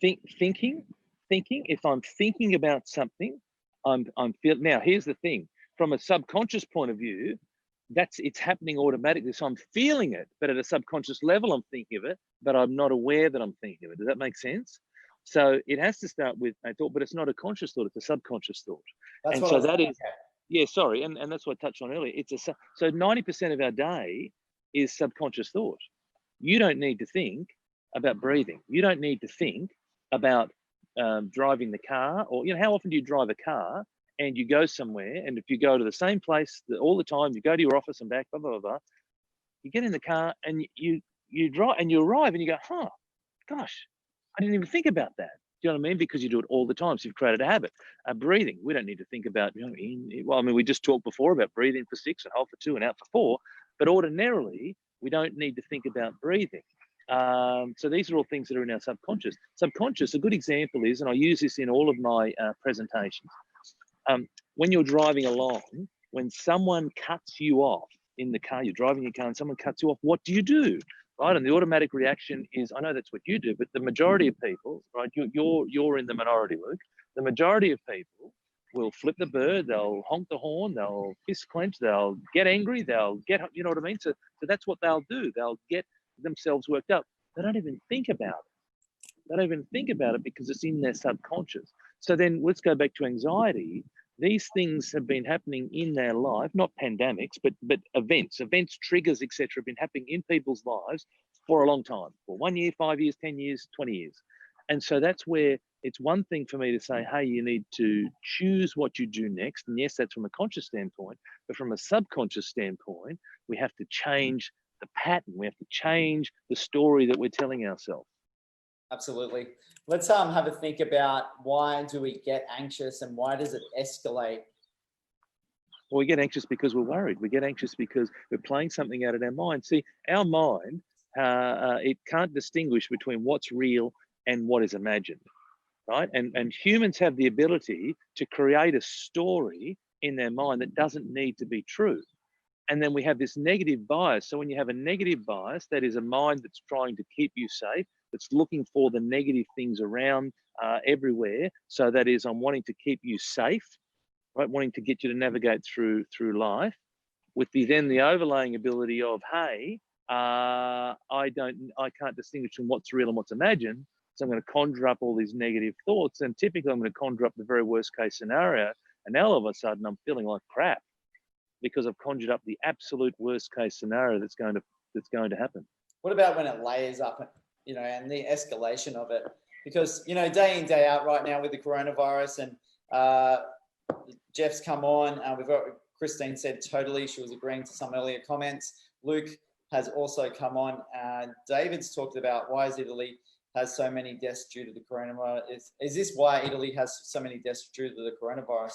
thinking. If I'm thinking about something, I'm feeling. Now, here's the thing. From a subconscious point of view, it's happening automatically. So I'm feeling it, but at a subconscious level, I'm thinking of it, but I'm not aware that I'm thinking of it. Does that make sense? So it has to start with a thought, but it's not a conscious thought; it's a subconscious thought. And that's what I touched on earlier. So 90% of our day is subconscious thought. You don't need to think about breathing. You don't need to think about driving the car, or how often do you drive a car and you go somewhere, and if you go to the same place all the time, you go to your office and back, blah blah blah, you get in the car and you drive and you arrive and you go, gosh, I didn't even think about that. Do you know what I mean? Because you do it all the time, so you've created a habit. Breathing, we don't need to think about. We just talked before about breathing for 6 and hold for 2 and out for 4, but ordinarily we don't need to think about breathing. So these are all things that are in our subconscious. Subconscious, a good example is, and I use this in all of my presentations, when you're driving along, when someone cuts you off in the car, you're driving your car and someone cuts you off, what do? Right? And the automatic reaction is, I know that's what you do, but the majority of people, right, you're in the minority, Luke, the majority of people will flip the bird, they'll honk the horn, they'll fist clench, they'll get angry, they'll get, you know what I mean? So that's what they'll do. They'll get themselves worked up. They don't even think about it. They don't even think about it because it's in their subconscious. So then let's go back to anxiety. these things have been happening in their life, not pandemics, but events, triggers, etc., have been happening in people's lives for a long time, for 1 year, 5 years, 10 years, 20 years. And so that's where it's one thing for me to say, hey, you need to choose what you do next. And yes, that's from a conscious standpoint, but from a subconscious standpoint, we have to change the pattern. We have to change the story that we're telling ourselves. Absolutely. Let's have a think about, why do we get anxious and why does it escalate? Well, we get anxious because we're worried. We get anxious because we're playing something out in our mind. See, our mind, it can't distinguish between what's real and what is imagined, right? And humans have the ability to create a story in their mind that doesn't need to be true. And then we have this negative bias. So when you have a negative bias, that is a mind that's trying to keep you safe, that's looking for the negative things around everywhere. So that is, I'm wanting to keep you safe, right? Wanting to get you to navigate through life, with the overlaying ability of, hey, I can't distinguish from what's real and what's imagined. So I'm going to conjure up all these negative thoughts, and typically I'm going to conjure up the very worst case scenario. And now all of a sudden I'm feeling like crap because I've conjured up the absolute worst case scenario that's going to happen. What about when it layers up, and the escalation of it? Because, day in, day out right now with the coronavirus, and Jeff's come on. We've got Christine said totally. She was agreeing to some earlier comments. Luke has also come on. David's talked about, why is Italy has so many deaths due to the coronavirus? Is this why Italy has so many deaths due to the coronavirus?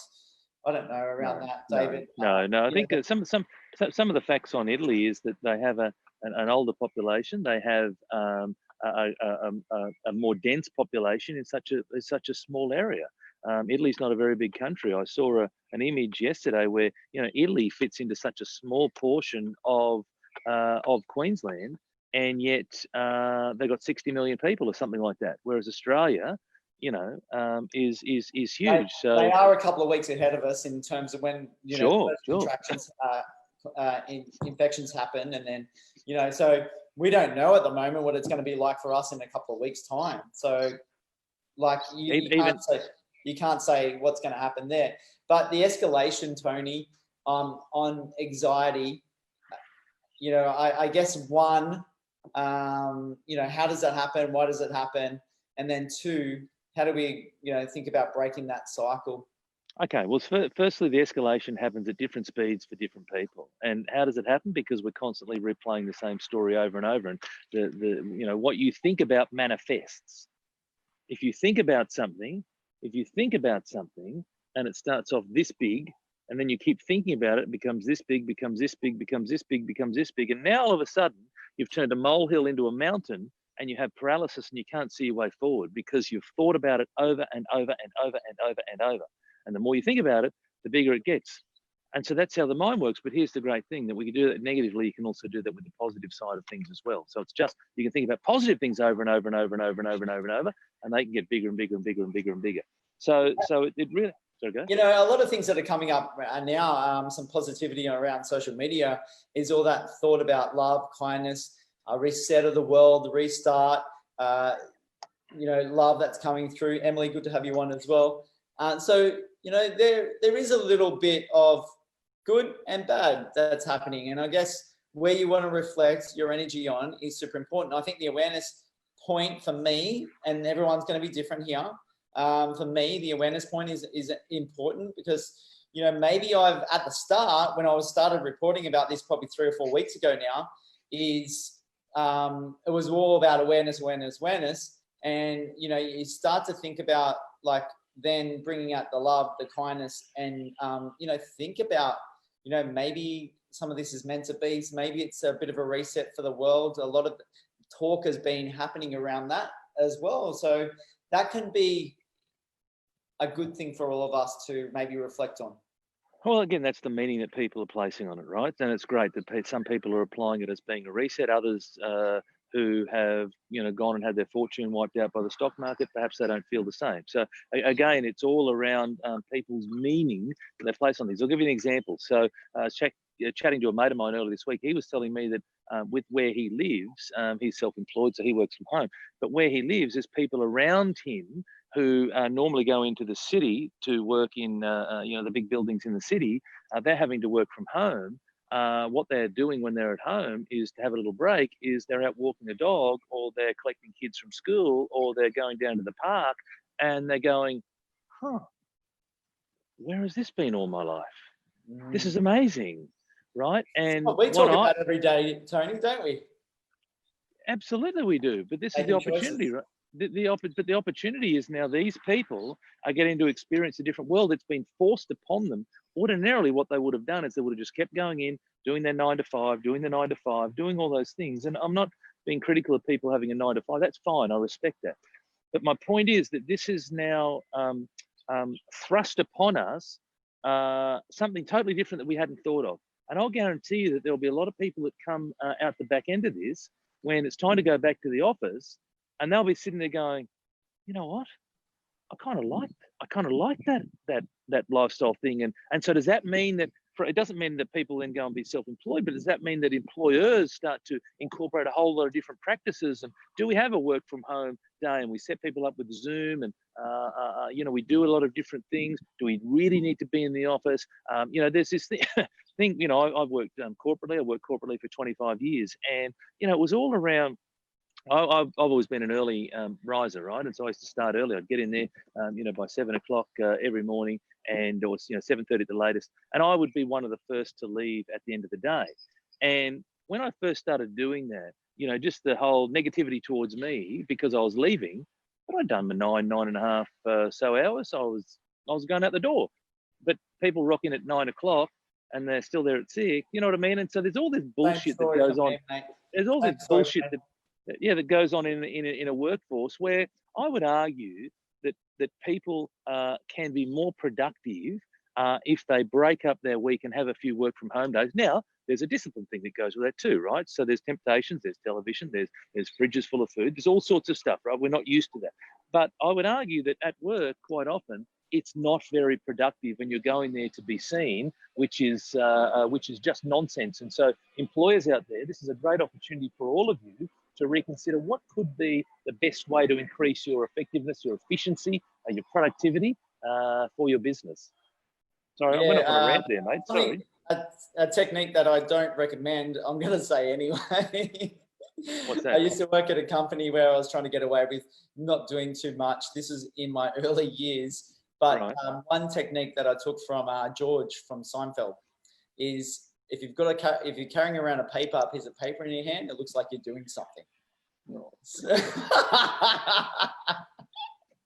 I don't know around that, David. No. I think some of the facts on Italy is that they have an older population. They have a more dense population in such a small area. Italy's not a very big country. I saw an image yesterday where Italy fits into such a small portion of Queensland, and yet they've got 60 million people or something like that. Whereas Australia, is huge. So they are a couple of weeks ahead of us in terms of when contractions, infections happen, and then so we don't know at the moment what it's going to be like for us in a couple of weeks' time. So, like you can't say what's going to happen there. But the escalation, Tony, on anxiety, I guess one, how does that happen? Why does it happen? And then two, how do we, think about breaking that cycle? Okay, well, firstly, the escalation happens at different speeds for different people. And how does it happen? Because we're constantly replaying the same story over and over. And what you think about manifests. If you think about something, and it starts off this big, and then you keep thinking about it, it becomes this big, becomes this big, becomes this big, becomes this big. And now all of a sudden, you've turned a molehill into a mountain, and you have paralysis and you can't see your way forward because you've thought about it over and over and over and over and over. And the more you think about it, the bigger it gets. And so that's how the mind works. But here's the great thing, that we can do that negatively. You can also do that with the positive side of things as well. So it's just, you can think about positive things over and over and over and over and over and over and over, and they can get bigger and bigger and bigger and bigger and bigger. So it really, sorry, go. A lot of things that are coming up now, some positivity around social media, is all that thought about love, kindness, a reset of the world, the restart, love that's coming through. Emily, good to have you on as well. So there is a little bit of good and bad that's happening. And I guess where you want to reflect your energy on is super important. I think the awareness point for me, and everyone's going to be different here, for me, the awareness point is important because, maybe I've, at the start, when I started reporting about this probably 3 or 4 weeks ago now, it was all about awareness. And, you start to think about, like, then bringing out the love, the kindness, and, think about, maybe some of this is meant to be. Maybe it's a bit of a reset for the world. A lot of talk has been happening around that as well. So that can be a good thing for all of us to maybe reflect on. Well, again, that's the meaning that people are placing on it, right? And it's great that some people are applying it as being a reset. Others who have, gone and had their fortune wiped out by the stock market, perhaps they don't feel the same. So again, it's all around people's meaning that they place on these. I'll give you an example. So I was chatting to a mate of mine earlier this week. He was telling me that with where he lives, he's self-employed, so he works from home. But where he lives, there's people around him who normally go into the city to work in, the big buildings in the city, they're having to work from home. What they're doing when they're at home is to have a little break, is they're out walking the dog, or they're collecting kids from school, or they're going down to the park, and they're going, huh, where has this been all my life? This is amazing, right? And we talk about every day, Tony, don't we? Absolutely we do, but this is the opportunity, right? But the opportunity is now these people are getting to experience a different world. It's been forced upon them. Ordinarily, what they would have done is they would have just kept going in, doing their 9 to 5, doing all those things. And I'm not being critical of people having a 9 to 5. That's fine. I respect that. But my point is that this is now thrust upon us something totally different that we hadn't thought of. And I'll guarantee you that there'll be a lot of people that come out the back end of this when it's time to go back to the office, and they'll be sitting there going, you know what? I kind of like that lifestyle thing. And so does that mean that it doesn't mean that people then go and be self-employed, but does that mean that employers start to incorporate a whole lot of different practices? And do we have a work from home day, and we set people up with Zoom, and we do a lot of different things? Do we really need to be in the office? There's this thing. I've worked corporately. I worked corporately for 25 years, and it was all around. I've always been an early riser, right? And so I used to start early. I'd get in there, by 7 o'clock every morning, and it was 7:30 at the latest. And I would be one of the first to leave at the end of the day. And when I first started doing that, just the whole negativity towards me because I was leaving, but I'd done my 9.5 so hours. I was going out the door, but people rock in at 9 o'clock and they're still there at 6. You know what I mean? And so there's all this bullshit that goes on. There's all this bullshit that goes on in a workforce where I would argue that people can be more productive if they break up their week and have a few work from home days. Now, there's a discipline thing that goes with that too, right? So there's temptations, there's television, there's fridges full of food, there's all sorts of stuff, right? We're not used to that. But I would argue that at work, quite often, it's not very productive when you're going there to be seen, which is just nonsense. And so employers out there, this is a great opportunity for all of you to reconsider what could be the best way to increase your effectiveness, your efficiency, your productivity for your business. Sorry, I went off on a rant there, mate. Sorry. A technique that I don't recommend, I'm going to say anyway. What's that? I used to work at a company where I was trying to get away with not doing too much. This is in my early years. But Right. One technique that I took from George from Seinfeld is if you're carrying around a piece of paper in your hand, it looks like you're doing something.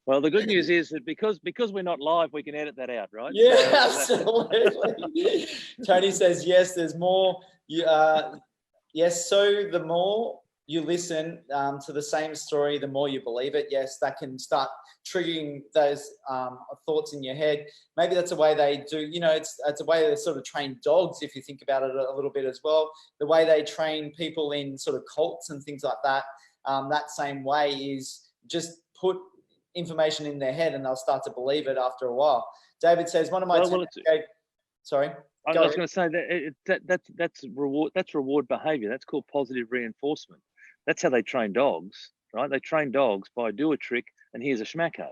Well, the good news is that because we're not live, we can edit that out, right? Yeah, absolutely. Tony says yes. There's more. Yes. So the more you listen to the same story, the more you believe it. Yes, that can start triggering those thoughts in your head. Maybe that's a way they do, it's a way they sort of train dogs, if you think about it a little bit as well. The way they train people in sort of cults and things like that, that same way is just put information in their head and they'll start to believe it after a while. David says, one of my... Sorry. I was going to say that's reward behavior. That's called positive reinforcement. That's how they train dogs, right? They train dogs by do a trick and here's a schmacko,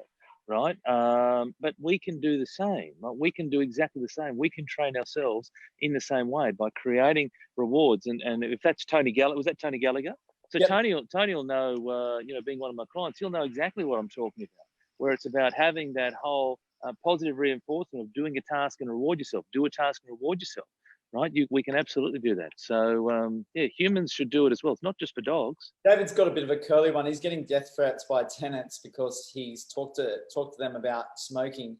right? But we can do the same. Right? We can do exactly the same. We can train ourselves in the same way by creating rewards. And if that's Tony Gallagher, was that Tony Gallagher? So yep. Tony will know, being one of my clients, he'll know exactly what I'm talking about, where it's about having that whole positive reinforcement of doing a task and reward yourself. Do a task and reward yourself. Right, we can absolutely do that. So humans should do it as well. It's not just for dogs. David's got a bit of a curly one. He's getting death threats by tenants because he's talked to them about smoking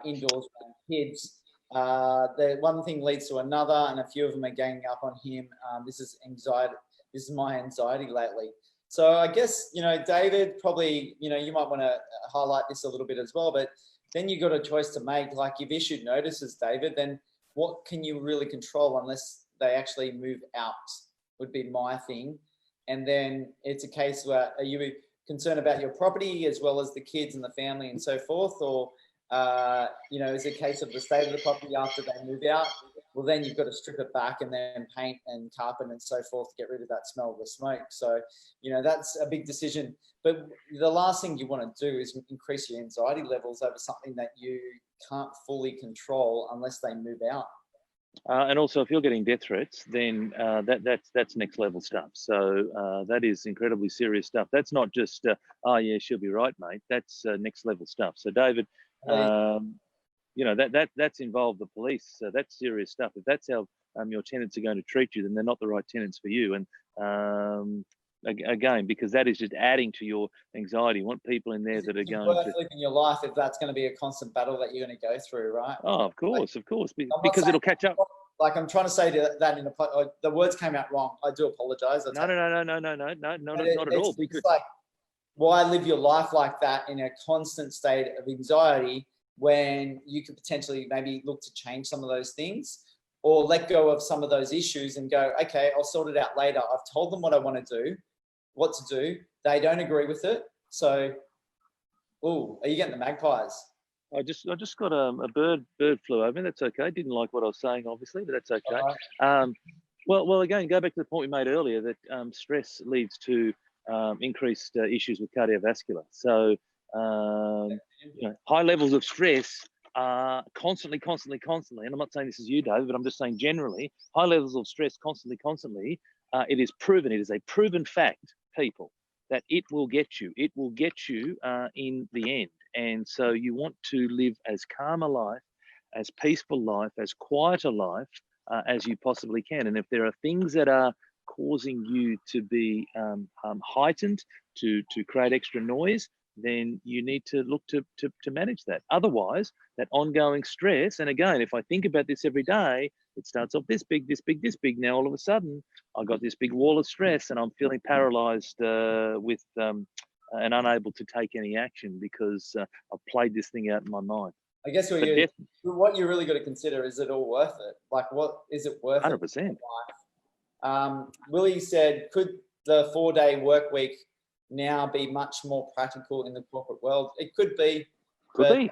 indoors with kids. One thing leads to another, and a few of them are ganging up on him. This is anxiety. This is my anxiety lately. So I guess David, probably you might want to highlight this a little bit as well. But then you got a choice to make. Like you've issued notices, David. Then what can you really control unless they actually move out would be my thing. And then it's a case where are you concerned about your property as well as the kids and the family and so forth, or is a case of the state of the property after they move out. Well, then you've got to strip it back and then paint and carpet and so forth to get rid of that smell of the smoke. So, that's a big decision. But the last thing you want to do is increase your anxiety levels over something that you can't fully control unless they move out. And also, if you're getting death threats, then that's next level stuff. So that is incredibly serious stuff. That's not just, oh yeah, she'll be right, mate. That's next level stuff. So David, that's involved the police. So that's serious stuff. If that's how your tenants are going to treat you, then they're not the right tenants for you. And again, because that is just adding to your anxiety. You want people in there that are going to living your life if that's going to be a constant battle that you're going to go through, right? Oh, of course, because it'll catch up. Like I'm trying to say that the words came out wrong. I do apologize. No, not at all. It's like, why live your life like that in a constant state of anxiety when you could potentially maybe look to change some of those things or let go of some of those issues and go, okay, I'll sort it out later. I've told them what I want to do, what to do. They don't agree with it. So, are you getting the magpies? I just got a bird flew over me. That's okay. Didn't like what I was saying, obviously, but that's okay. Right. Well, again, go back to the point we made earlier that stress leads to increased issues with cardiovascular. So, high levels of stress are constantly, and I'm not saying this is you, David, but I'm just saying generally, high levels of stress constantly, it is proven, it is a proven fact, people, that it will get you. It will get you in the end. And so you want to live as calm a life, as peaceful life, as quiet a life as you possibly can. And if there are things that are causing you to be heightened, to create extra noise, then you need to look to manage that. Otherwise, that ongoing stress, and again, if I think about this every day, it starts off this big. Now, all of a sudden, I got this big wall of stress and I'm feeling paralyzed with and unable to take any action because I've played this thing out in my mind. I guess what you really got to consider, is it all worth it? Like, what is it worth? 100%. Willie said, could the 4-day work week now be much more practical in the corporate world? It could be. Could be.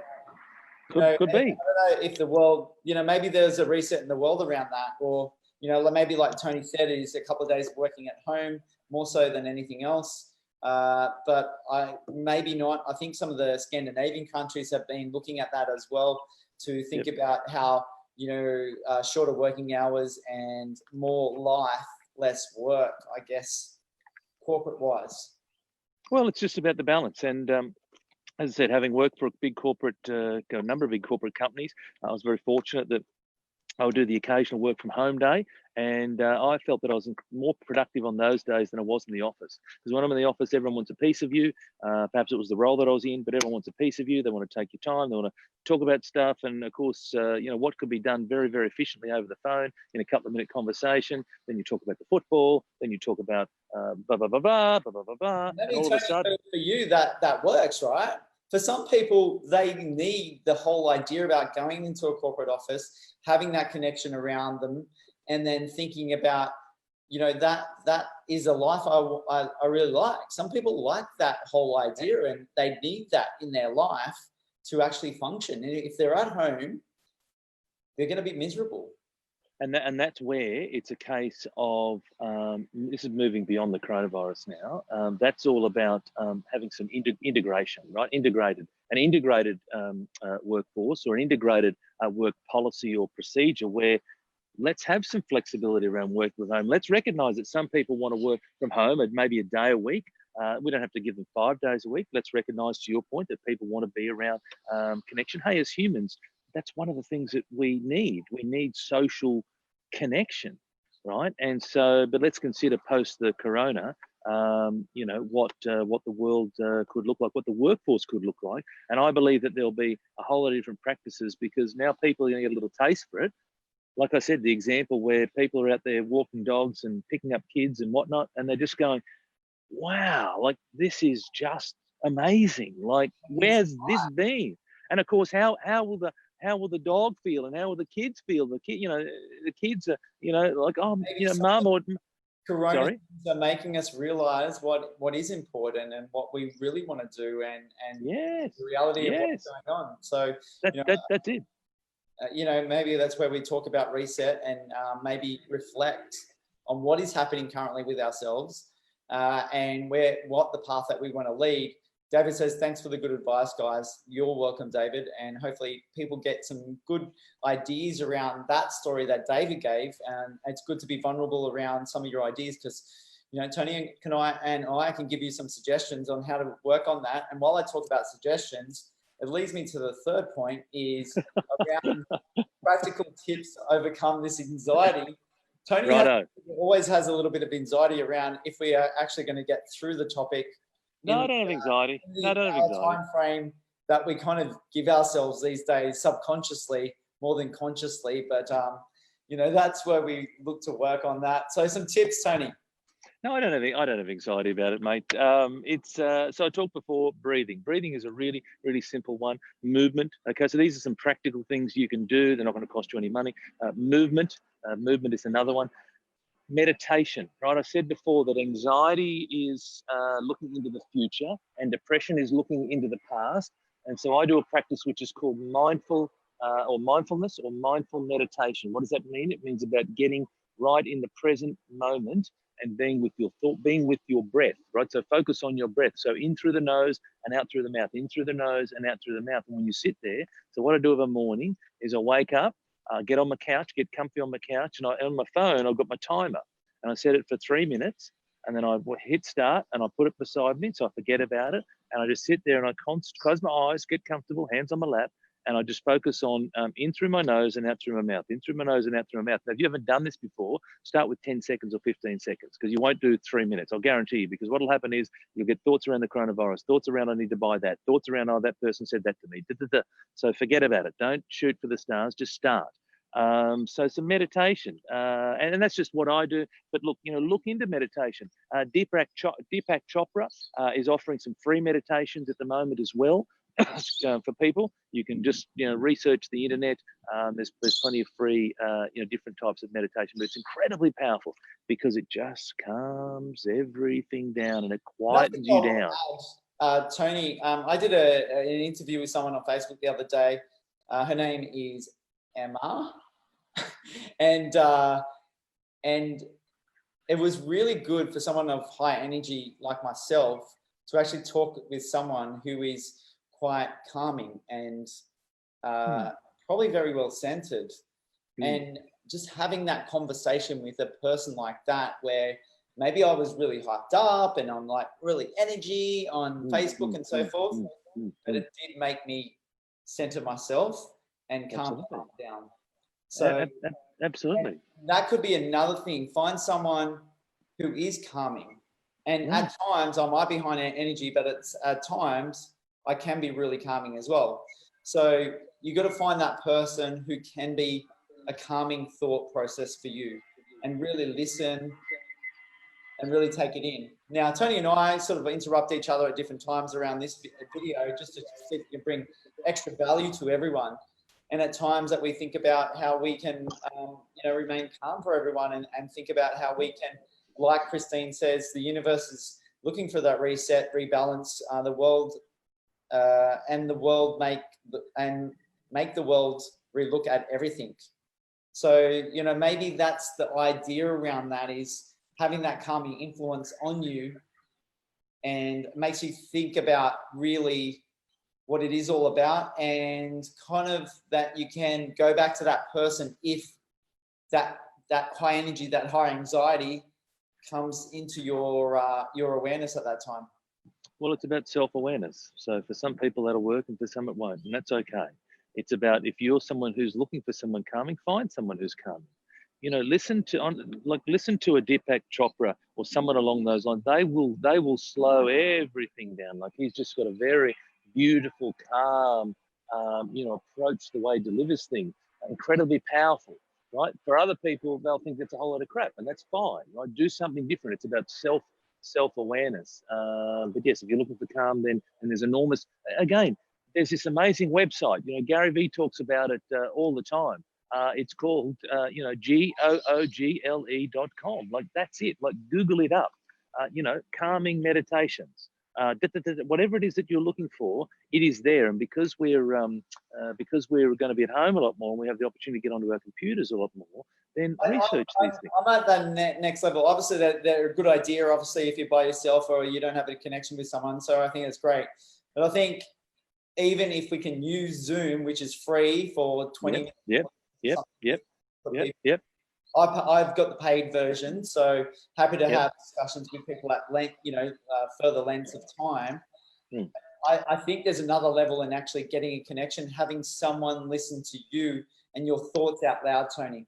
I don't know if the world, maybe there's a reset in the world around that, or, maybe like Tony said, is a couple of days working at home more so than anything else. But maybe not. I think some of the Scandinavian countries have been looking at that as well to think about how, shorter working hours and more life, less work, I guess, corporate wise. Well, it's just about the balance. And as I said, having worked for a number of big corporate companies, I was very fortunate that I would do the occasional work from home day. And I felt that I was more productive on those days than I was in the office. Because when I'm in the office, everyone wants a piece of you. Perhaps it was the role that I was in, but everyone wants a piece of you. They want to take your time. They want to talk about stuff. And of course, what could be done very, very efficiently over the phone in a couple of minute conversation. Then you talk about the football. Then you talk about blah, blah, blah, blah, blah, blah, blah. And all of a sudden, for you, that works, right? For some people, they need the whole idea about going into a corporate office, having that connection around them, and then thinking about, that is a life I really like. Some people like that whole idea and they need that in their life to actually function. And if they're at home, they're going to be miserable. And that's where it's a case of, this is moving beyond the coronavirus now. That's all about having some integration, right? An integrated workforce or an integrated work policy or procedure where let's have some flexibility around work from home. Let's recognize that some people want to work from home at maybe a day a week. We don't have to give them 5 days a week. Let's recognize, to your point, that people want to be around connection. Hey, as humans, that's one of the things that we need. We need social connection, right? And so, but let's consider post the corona, what the world could look like, what the workforce could look like. And I believe that there'll be a whole lot of different practices because now people are going to get a little taste for it. Like I said, the example where people are out there walking dogs and picking up kids and whatnot, and they're just going, wow, like this is just amazing. Like, where's this been? And of course, how will the dog feel and how will the kids feel? The kids are, like, oh, mum or Corona Sorry. things are making us realize what is important and what we really want to do, and Yes. the reality of what's Yes. going on. So, you know, That's it. maybe that's where we talk about reset and maybe reflect on what is happening currently with ourselves and what the path that we want to lead. David says, thanks for the good advice, guys. You're welcome, David. And hopefully people get some good ideas around that story that David gave. And it's good to be vulnerable around some of your ideas because, Tony and I can give you some suggestions on how to work on that. And while I talk about suggestions, it leads me to the third point is around practical tips to overcome this anxiety. Tony always has a little bit of anxiety around if we are actually going to get through the topic. No, I don't have anxiety. No, I don't have anxiety. Time frame that we kind of give ourselves these days, subconsciously more than consciously, but that's where we look to work on that. So some tips, Tony. No, I don't have anxiety about it, mate. So I talked before, breathing. Breathing is a really, really simple one. Movement. Okay, so these are some practical things you can do. They're not going to cost you any money. Movement is another one. Meditation, right? I said before that anxiety is looking into the future and depression is looking into the past. And so I do a practice which is called mindfulness or mindful meditation. What does that mean? It means about getting right in the present moment and being with your thought, being with your breath, right? So focus on your breath. So in through the nose and out through the mouth, in through the nose and out through the mouth. And when you sit there, so what I do every morning is I wake up, get on my couch, get comfy on my couch, and on my phone, I've got my timer, and I set it for 3 minutes, and then I hit start, and I put it beside me, so I forget about it, and I just sit there, and I close my eyes, get comfortable, hands on my lap, and I just focus on in through my nose and out through my mouth, in through my nose and out through my mouth. Now, if you haven't done this before, start with 10 seconds or 15 seconds, because you won't do 3 minutes, I'll guarantee you, because what will happen is you'll get thoughts around the coronavirus, thoughts around I need to buy that, thoughts around, oh, that person said that to me, So forget about it. Don't shoot for the stars, just start. So some meditation, and that's just what I do. But look, look into meditation. Deepak Chopra is offering some free meditations at the moment as well for people. You can just research the internet. There's plenty of free different types of meditation, but it's incredibly powerful because it just calms everything down and it quietens you down. Tony, I did an interview with someone on Facebook the other day. Her name is Emma. and it was really good for someone of high energy like myself to actually talk with someone who is quite calming and probably very well centered. And just having that conversation with a person like that, where maybe I was really hyped up and I'm like really energy on Facebook and so forth, but it did make me center myself and calm down. So absolutely, that could be another thing. Find someone who is calming, and at times I might be high energy, but at times I can be really calming as well. So you got to find that person who can be a calming thought process for you, and really listen and really take it in. Now, Tony and I sort of interrupt each other at different times around this video, just to bring extra value to everyone. And at times that we think about how we can, remain calm for everyone and think about how we can, like Christine says, the universe is looking for that reset, rebalance, the world, and the world make the world relook at everything. So, maybe that's the idea around that, is having that calming influence on you and makes you think about really what it is all about, and kind of that you can go back to that person if that high energy, that high anxiety comes into your awareness at that time. Well, it's about self-awareness. So for some people that'll work and for some it won't, and that's okay. It's about, if you're someone who's looking for someone calming, find someone who's calming. Listen to a Deepak Chopra or someone along those lines. They will slow everything down. Like, he's just got a very beautiful, calm, approach the way he delivers things. Incredibly powerful, right? For other people, they'll think it's a whole lot of crap, and that's fine, right? Do something different. It's about self-awareness. But yes, if you're looking for calm, then there's enormous, again, there's this amazing website. Gary Vee talks about it all the time. It's called, google.com. Like, that's it. Like, Google it up. Calming meditations. Whatever it is that you're looking for, it is there. And because we're going to be at home a lot more, and we have the opportunity to get onto our computers a lot more, then research these things. I'm at that next level. Obviously, they're a good idea. Obviously, if you're by yourself or you don't have a connection with someone, so I think it's great. But I think even if we can use Zoom, which is free for 20 minutes. Yep. I've got the paid version, so happy to have discussions with people at length, further lengths of time. I think there's another level in actually getting a connection, having someone listen to you and your thoughts out loud, Tony.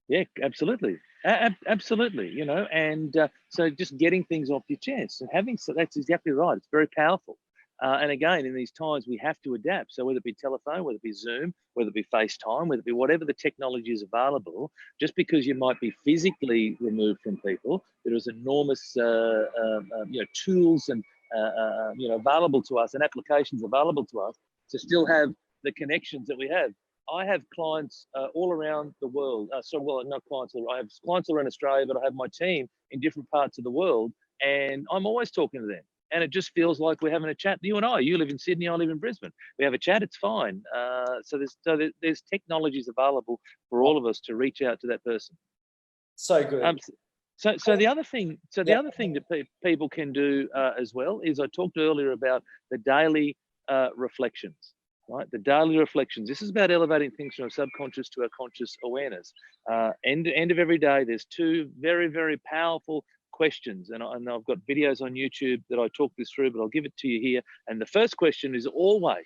Yeah, absolutely. Absolutely, and so just getting things off your chest and that's exactly right. It's very powerful. And again, in these times, we have to adapt. So whether it be telephone, whether it be Zoom, whether it be FaceTime, whether it be whatever the technology is available, just because you might be physically removed from people, there is enormous tools and available to us and applications available to us to still have the connections that we have. I have clients all around the world. Not clients. I have clients around Australia, but I have my team in different parts of the world, and I'm always talking to them. And it just feels like we're having a chat. You and I. You live in Sydney. I live in Brisbane. We have a chat. It's fine. So there's technologies available for all of us to reach out to that person. So good. So the other thing. The other thing that people can do as well is, I talked earlier about the daily reflections. Right, the daily reflections. This is about elevating things from our subconscious to our conscious awareness. End of every day, there's two very, very powerful questions, and I've got videos on YouTube that I talk this through, but I'll give it to you here. And the first question is always,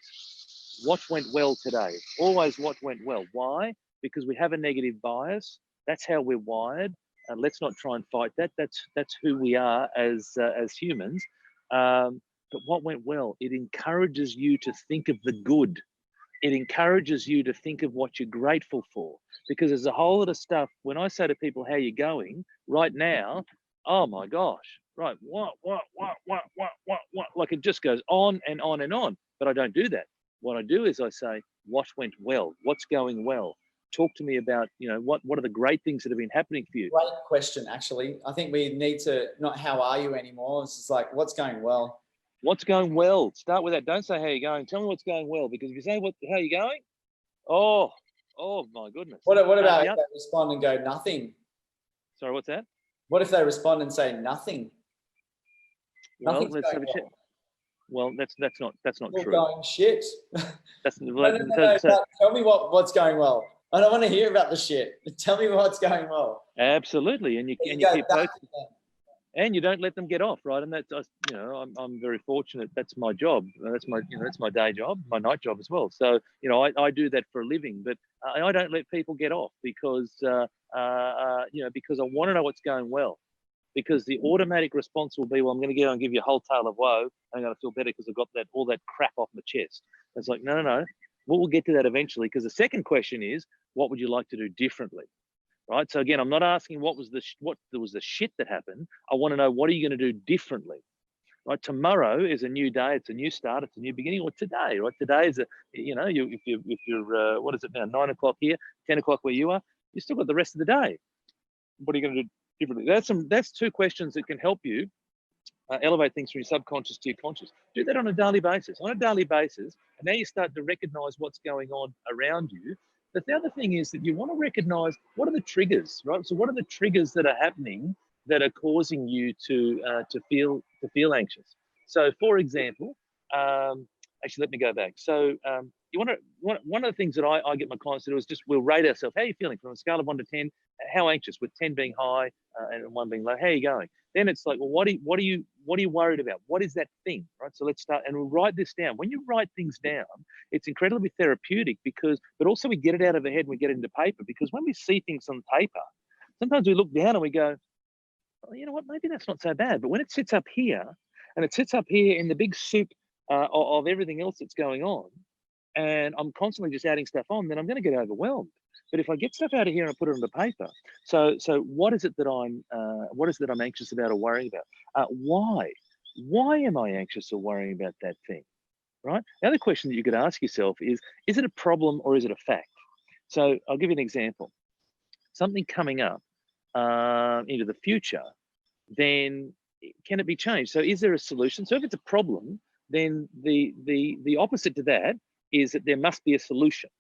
what went well today? Always what went well. Why? Because we have a negative bias. That's how we're wired. Let's not try and fight that. That's who we are as humans. But what went well? It encourages you to think of the good. It encourages you to think of what you're grateful for, because there's a whole lot of stuff. When I say to people, how you going right now? Oh my gosh, right. What? Like, it just goes on and on and on, but I don't do that. What I do is I say, what went well? What's going well? Talk to me about, what are the great things that have been happening for you? Great question, actually. I think we need to, not how are you anymore. It's just like, what's going well? What's going well? Start with that. Don't say how you're going. Tell me what's going well, because if you say how you going, oh my goodness. What about if they respond and go nothing? Sorry, what's that? What if they respond and say nothing? Well, let's have a chat. Well, that's not true. Going shit. No, tell me what's going well. I don't want to hear about the shit. Tell me what's going well. Absolutely, and you keep posting. And you don't let them get off, right? And that's, I'm very fortunate. That's my job. That's my day job, my night job as well. So, I do that for a living, but I don't let people get off because because I want to know what's going well. Because the automatic response will be, well, I'm going to go and give you a whole tale of woe. I'm going to feel better because I've got all that crap off my chest. It's like, no. We'll get to that eventually, because the second question is, what would you like to do differently? Right. So again, I'm not asking what was the shit that happened. I want to know, what are you going to do differently? Right. Tomorrow is a new day. It's a new start. It's a new beginning. Or today, right? Today is if you're what is it now? 9 o'clock here, 10 o'clock where you are. You still got the rest of the day. What are you going to do differently? That's two questions that can help you elevate things from your subconscious to your conscious. Do that on a daily basis. And now you start to recognize what's going on around you. But the other thing is that you want to recognize, what are the triggers, right? So what are the triggers that are happening that are causing you to feel anxious? So, for example, actually, let me go back. So one of the things that I get my clients to do is just, we'll rate ourselves. How are you feeling? From a scale of 1 to 10, how anxious? With 10 being high and 1 being low. How are you going? Then it's like, well, what are you worried about? What is that thing, right? So let's start, and we'll write this down. When you write things down, it's incredibly therapeutic, but also we get it out of our head and we get it into paper, because when we see things on paper, sometimes we look down and we go, oh, you know what, maybe that's not so bad. But when it sits up here, and it sits up here in the big soup of everything else that's going on, and I'm constantly just adding stuff on, then I'm going to get overwhelmed. But if I get stuff out of here and I put it on the paper, so what is it that I'm anxious about or worrying about? Why am I anxious or worrying about that thing? Right. The other question that you could ask yourself is it a problem or is it a fact? So I'll give you an example. Something coming up into the future, then can it be changed? So is there a solution? So if it's a problem, then the opposite to that is that there must be a solution,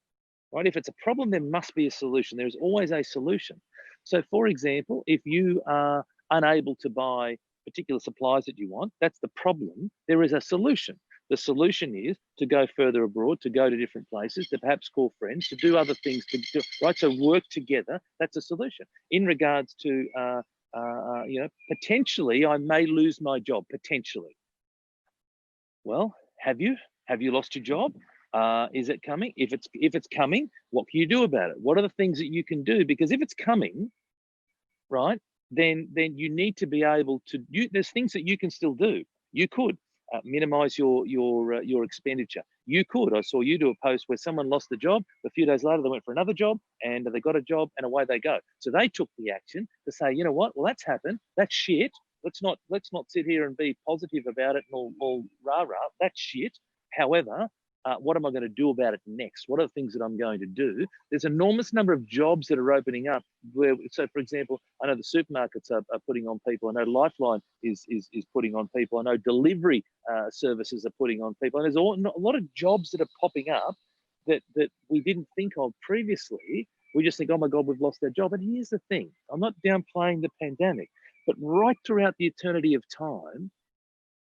right? If it's a problem, there must be a solution. There's always a solution. So for example, if you are unable to buy particular supplies that you want, that's the problem. There is a solution. The solution is to go further abroad, to go to different places, to perhaps call friends, to do other things, to do, right? So work together. That's a solution. In regards to, you know, potentially I may lose my job. Potentially. Well, have you lost your job? Is it coming? If it's coming, what can you do about it? What are the things that you can do? Because if it's coming, right, then you need to be able to. There's things that you can still do. You could minimize your expenditure. You could. I saw you do a post where someone lost the job. A few days later, they went for another job, and they got a job, and away they go. So they took the action to say, you know what? Well, that's happened. That's shit. Let's not sit here and be positive about it and all rah. That's shit. However, what am I going to do about it next? What are the things that I'm going to do? There's an enormous number of jobs that are opening up. So, for example, I know the supermarkets are putting on people. I know Lifeline is putting on people. I know delivery services are putting on people. And there's a lot of jobs that are popping up that we didn't think of previously. We just think, oh my God, we've lost our job. And here's the thing: I'm not downplaying the pandemic, but right throughout the eternity of time,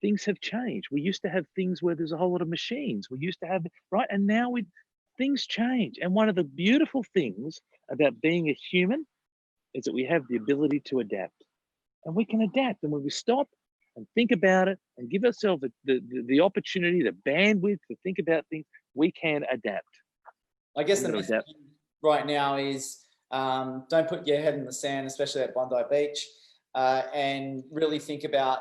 things have changed. We used to have things where there's a whole lot of machines. We used to have, right? And now things change. And one of the beautiful things about being a human is that we have the ability to adapt. And we can adapt. And when we stop and think about it and give ourselves the opportunity, the bandwidth to think about things, we can adapt. I guess the message right now is don't put your head in the sand, especially at Bondi Beach, and really think about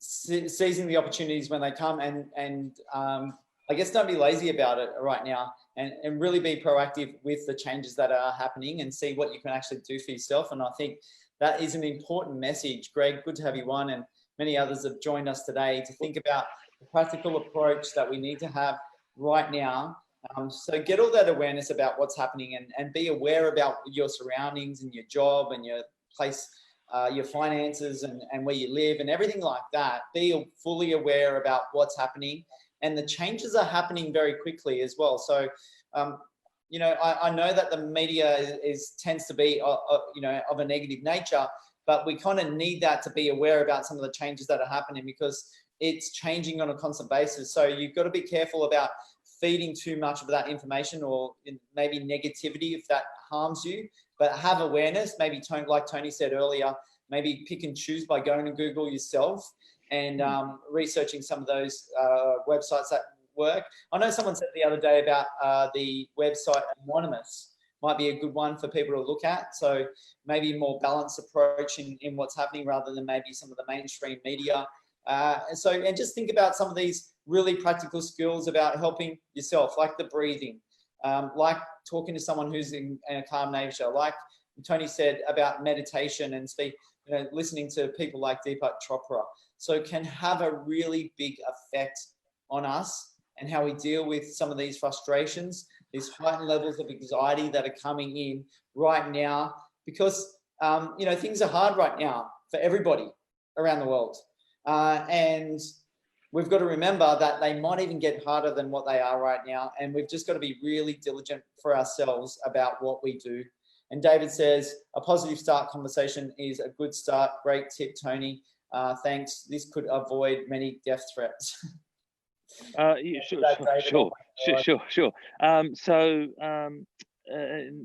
seizing the opportunities when they come, and I guess don't be lazy about it right now, and really be proactive with the changes that are happening and see what you can actually do for yourself. And I think that is an important message. Greg, good to have you on, and many others have joined us today to think about the practical approach that we need to have right now. So get all that awareness about what's happening, and be aware about your surroundings and your job and your place, your finances and where you live and everything like that. Be fully aware about what's happening, and the changes are happening very quickly as well. So, you know, I know that the media tends to be, you know, of a negative nature, but we kind of need that to be aware about some of the changes that are happening, because it's changing on a constant basis. So you've got to be careful about feeding too much of that information, or maybe negativity if that harms you. But have awareness, maybe like Tony said earlier, maybe pick and choose by going to Google yourself and researching some of those websites that work. I know someone said the other day about the website Anonymous might be a good one for people to look at. So maybe a more balanced approach in what's happening rather than maybe some of the mainstream media. And just think about some of these really practical skills about helping yourself, like the breathing, like talking to someone who's in a calm nature, like Tony said about meditation and listening to people like Deepak Chopra. So it can have a really big effect on us and how we deal with some of these frustrations, these heightened levels of anxiety that are coming in right now, because you know, things are hard right now for everybody around the world. And we've got to remember that they might even get harder than what they are right now. And we've just got to be really diligent for ourselves about what we do. And David says, a positive start conversation is a good start. Great tip, Tony. Thanks. This could avoid many death threats. Yeah, sure.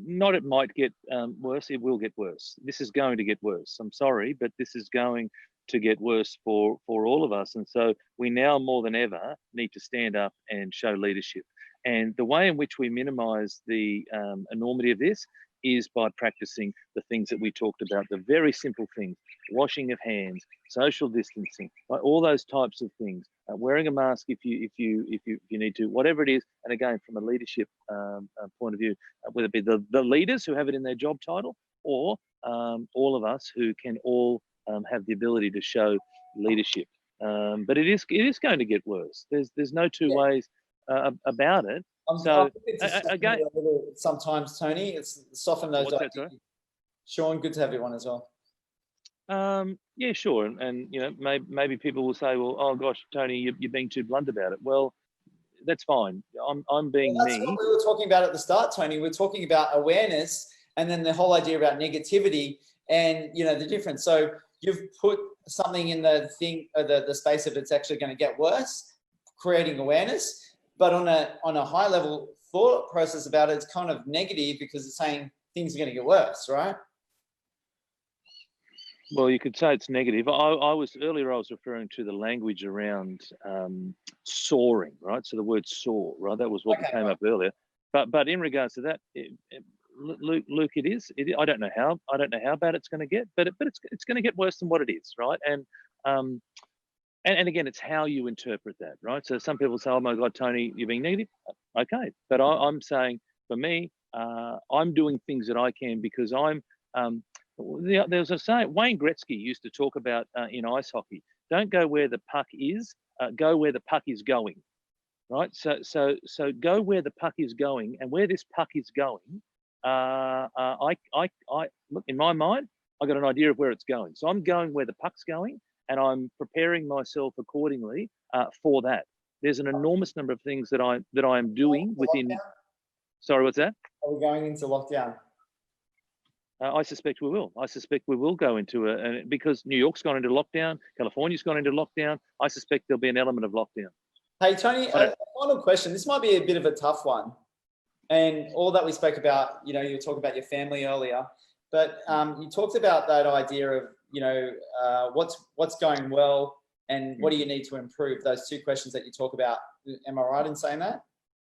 Not it might get worse, it will get worse. This is going to get worse. I'm sorry, but this is going to get worse for all of us. And so we now more than ever need to stand up and show leadership. And the way in which we minimize the enormity of this is by practicing the things that we talked about, the very simple things: washing of hands, social distancing, all those types of things, wearing a mask if you need to, whatever it is. And again, from a leadership point of view, whether it be the leaders who have it in their job title, or all of us who can all have the ability to show leadership. But it is going to get worse. There's no two ways about it. So I think it's a soften again, it a little sometimes, Tony. It's soften those what's that, sorry? ideas. Sean, good to have you on as well. Yeah, sure. And you know, maybe people will say, well, oh gosh, Tony, you're being too blunt about it. Well, that's fine. I'm Well, being that's what me. we were talking about at the start, Tony. We're talking about awareness and then the whole idea about negativity and, you know, the difference. So you've put something in the thing, the space of it's actually going to get worse, creating awareness. But on a high level thought process about it, it's kind of negative because it's saying things are going to get worse, right? Well, you could say it's negative. I was referring to the language around soaring, right? So the word soar, right? That was what Okay, came right. up earlier. But in regards to that, Luke, it is. I don't know how bad it's going to get, but it's going to get worse than what it is, right? And again, it's how you interpret that, right? So some people say, "Oh my God, Tony, you're being negative." Okay, but I'm saying for me, I'm doing things that I can because I'm. There's a saying. Wayne Gretzky used to talk about in ice hockey: "Don't go where the puck is, go where the puck is going." Right. So go where the puck is going, and where this puck is going. I look in my mind. I got an idea of where it's going. So I'm going where the puck's going, and I'm preparing myself accordingly for that. There's an enormous number of things that I am doing within. Sorry, what's that? Are we going into lockdown? I suspect we will. I suspect we will go into because New York's gone into lockdown, California's gone into lockdown. I suspect there'll be an element of lockdown. Hey, Tony, a final question. This might be a bit of a tough one. And all that we spoke about, you know, you were talking about your family earlier, but you talked about that idea of, you know, what's going well and what do you need to improve? Those two questions that you talk about. Am I right in saying that?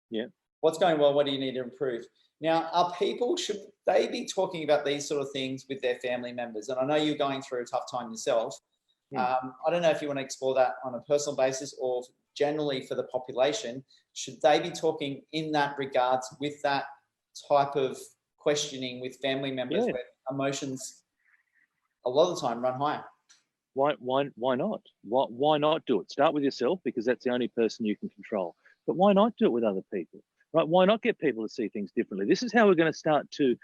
Yeah. What's going well? What do you need to improve? Now, should they be talking about these sort of things with their family members? And I know you're going through a tough time yourself. I don't know if you want to explore that on a personal basis or generally for the population. Should they be talking in that regards with that type of questioning with family members where emotions a lot of the time run high? Why not? Why not do it? Start with yourself because that's the only person you can control. But why not do it with other people? Right? Why not get people to see things differently? This is how we're going to start to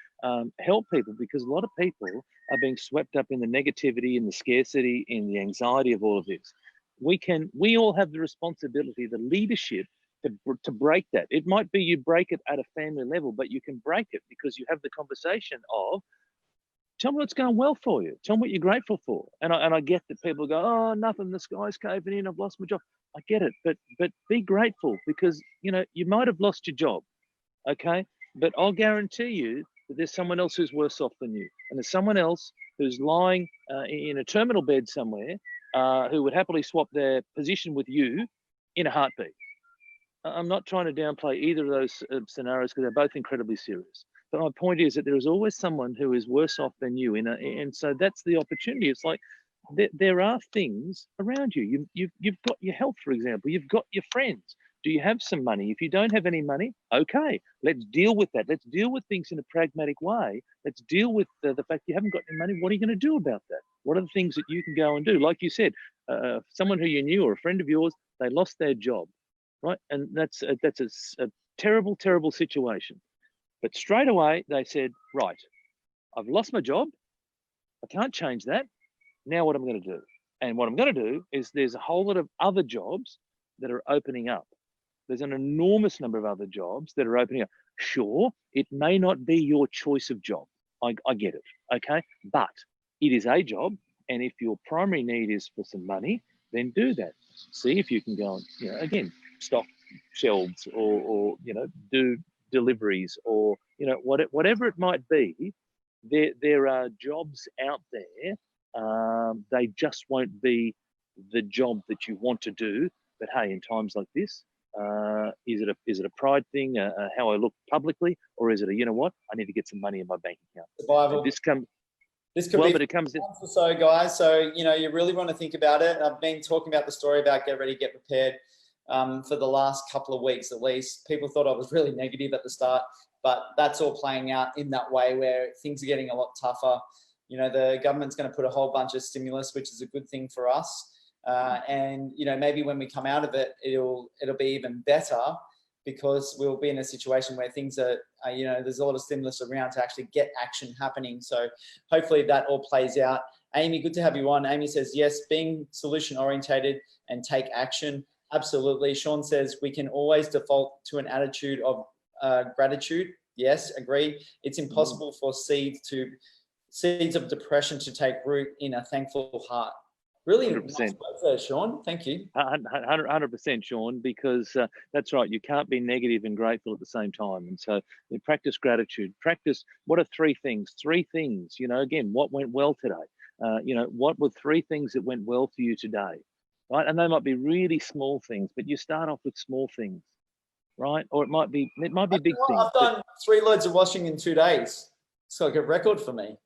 help people because a lot of people are being swept up in the negativity, in the scarcity, in the anxiety of all of this. We all have the responsibility, the leadership to break that. It might be you break it at a family level, but you can break it because you have the conversation of, tell me what's going well for you. Tell me what you're grateful for. And I get that people go, oh, nothing, the sky's caving in, I've lost my job. I get it, but be grateful because, you know, you might have lost your job, okay? But I'll guarantee you that there's someone else who's worse off than you. And there's someone else who's lying in a terminal bed somewhere who would happily swap their position with you in a heartbeat. I'm not trying to downplay either of those scenarios because they're both incredibly serious. But my point is that there is always someone who is worse off than you, and so that's the opportunity. It's like there are things around you. You've got your health, for example. You've got your friends. Do you have some money? If you don't have any money, okay, let's deal with that. Let's deal with things in a pragmatic way. Let's deal with the fact you haven't got any money. What are you going to do about that? What are the things that you can go and do? Like you said, someone who you knew or a friend of yours, they lost their job, right? And that's a terrible, terrible situation. But straight away, they said, right, I've lost my job. I can't change that. Now what I'm going to do? And what I'm going to do is there's a whole lot of other jobs that are opening up. There's an enormous number of other jobs that are opening up. Sure, it may not be your choice of job. I get it, okay? But it is a job. And if your primary need is for some money, then do that. See if you can go and, you know, again, stock shelves or you know, do deliveries or, you know, whatever it might be, there are jobs out there. They just won't be the job that you want to do. But hey, in times like this, is it a pride thing, how I look publicly, or is it a, you know what, I need to get some money in my bank account? Survival. This could be but it comes months or so, guys. So, you know, you really want to think about it. I've been talking about the story about get ready, get prepared for the last couple of weeks at least. People thought I was really negative at the start, but that's all playing out in that way where things are getting a lot tougher. You know, the government's going to put a whole bunch of stimulus, which is a good thing for us. And, you know, maybe when we come out of it, it'll be even better because we'll be in a situation where things are, you know, there's a lot of stimulus around to actually get action happening. So hopefully that all plays out. Amy, good to have you on. Amy says, yes, being solution orientated and take action. Absolutely. Sean says, we can always default to an attitude of gratitude. Yes, agree. It's impossible for seeds of depression to take root in a thankful heart. Really 100%. nice words there, Sean. Thank you. 100%, Sean, because that's right. You can't be negative and grateful at the same time. And so you practice gratitude. Practice, what are three things? Three things, you know, again, what went well today? You know, what were three things that went well for you today? Right? And they might be really small things, but you start off with small things, right? Or it might be big things. I've done 3 loads of washing in 2 days. It's like a record for me.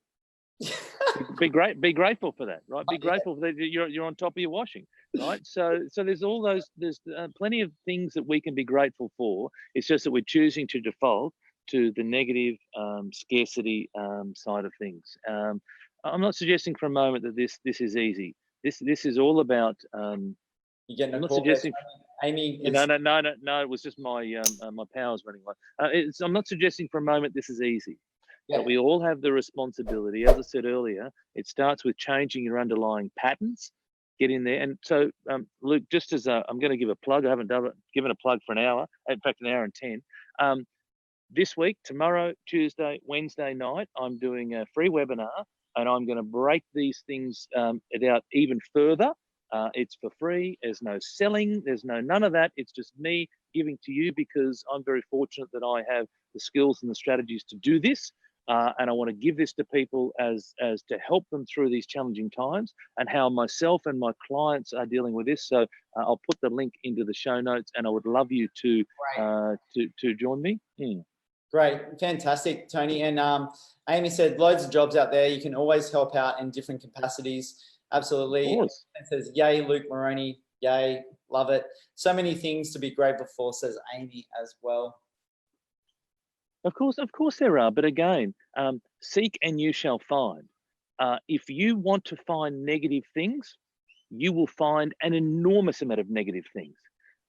Be grateful for that, right? Be grateful that you're on top of your washing, right? So there's all those, there's plenty of things that we can be grateful for. It's just that we're choosing to default to the negative scarcity side of things. I'm not suggesting for a moment that this is easy. This is all about. You're getting I'm a not call suggesting. there, Amy. No. It was just my my power's running low. I'm not suggesting for a moment this is easy. Yeah. But we all have the responsibility. As I said earlier, it starts with changing your underlying patterns. Get in there. And so, Luke, just as I'm going to give a plug, I haven't given a plug for an hour. In fact, an hour and 10. This week, tomorrow, Tuesday, Wednesday night, I'm doing a free webinar, and I'm going to break these things out even further. It's for free. There's no selling. There's none of that. It's just me giving to you because I'm very fortunate that I have the skills and the strategies to do this. And I want to give this to people as to help them through these challenging times, and how myself and my clients are dealing with this. So I'll put the link into the show notes, and I would love you to join me. Great, fantastic, Tony. And Amy said, loads of jobs out there. You can always help out in different capacities. Absolutely. It says, yay, Luke Moroney. Yay, love it. So many things to be grateful for, says Amy as well. Of course there are. But again, seek and you shall find. If you want to find negative things, you will find an enormous amount of negative things.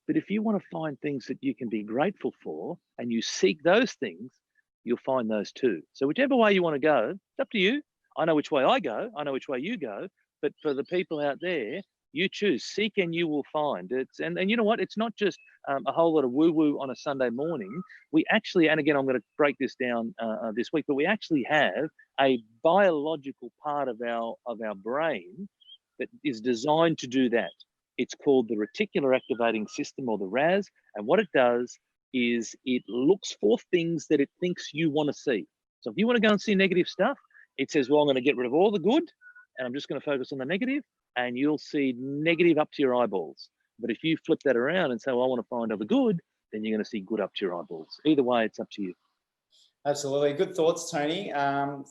But if you want to find things that you can be grateful for and you seek those things, you'll find those too. So whichever way you want to go, it's up to you. I know which way I go. I know which way you go. But for the people out there, you choose. Seek and you will find. And you know what? It's not just a whole lot of woo-woo on a Sunday morning. We actually, and again, I'm going to break this down this week, but we actually have a biological part of our brain that is designed to do that. It's called the reticular activating system, or the RAS. And what it does is it looks for things that it thinks you want to see. So if you want to go and see negative stuff, it says, well, I'm going to get rid of all the good, and I'm just going to focus on the negative, and you'll see negative up to your eyeballs. But if you flip that around and say, well, I want to find other good, then you're going to see good up to your eyeballs. Either way, it's up to you. Absolutely. Good thoughts, Tony.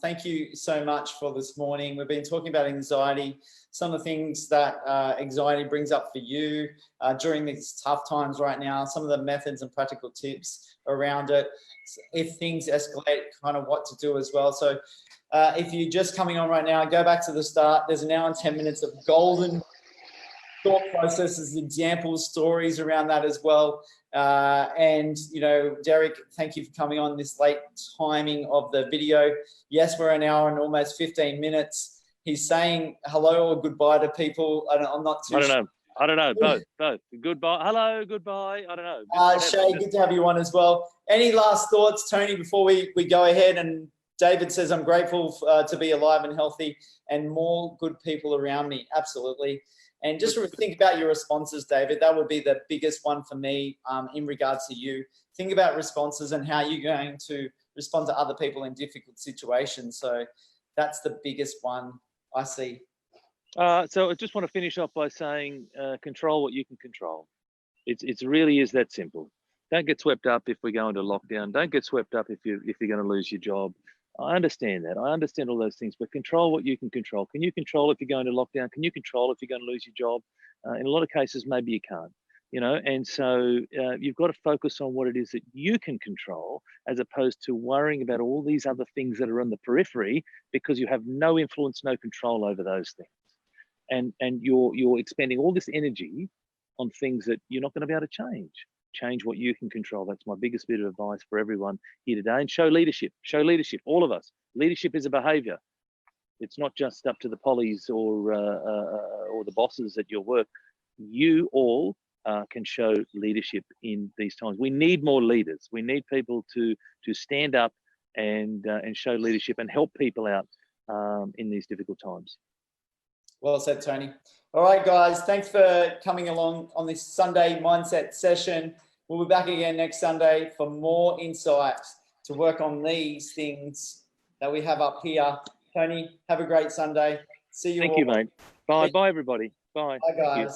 Thank you so much for this morning. We've been talking about anxiety, some of the things that anxiety brings up for you during these tough times right now, some of the methods and practical tips around it. If things escalate, kind of what to do as well. So if you're just coming on right now, go back to the start. There's an hour and 10 minutes of golden thought processes, examples, stories around that as well. And, you know, Derek, thank you for coming on this late timing of the video. Yes, we're an hour and almost 15 minutes. He's saying hello or goodbye to people. I'm not too sure. I don't know. Both. Goodbye. Hello, goodbye. I don't know. Shay, good to have you on as well. Any last thoughts, Tony, before we go ahead? And David says, I'm grateful to be alive and healthy and more good people around me. Absolutely. And just think about your responses, David. That would be the biggest one for me in regards to you. Think about responses and how you're going to respond to other people in difficult situations. So that's the biggest one I see. So I just want to finish off by saying, control what you can control. It really is that simple. Don't get swept up if we go into lockdown. Don't get swept up if you're going to lose your job. I understand that. I understand all those things, but control what you can control. Can you control if you're going to lockdown? Can you control if you're going to lose your job? In a lot of cases, maybe you can't, you know, and so you've got to focus on what it is that you can control, as opposed to worrying about all these other things that are on the periphery, because you have no influence, no control over those things. And you're expending all this energy on things that you're not going to be able to change. change what you can control. That's my biggest bit of advice for everyone here today. And show leadership. Show leadership. All of us. Leadership is a behaviour. It's not just up to the pollies or the bosses at your work. You all can show leadership in these times. We need more leaders. We need people to stand up and show leadership and help people out in these difficult times. Well said, Tony. All right, guys, thanks for coming along on this Sunday mindset session. We'll be back again next Sunday for more insights to work on these things that we have up here. Tony, have a great Sunday. See you all. Thank you, mate. Bye. Bye, everybody. Bye. Bye, guys.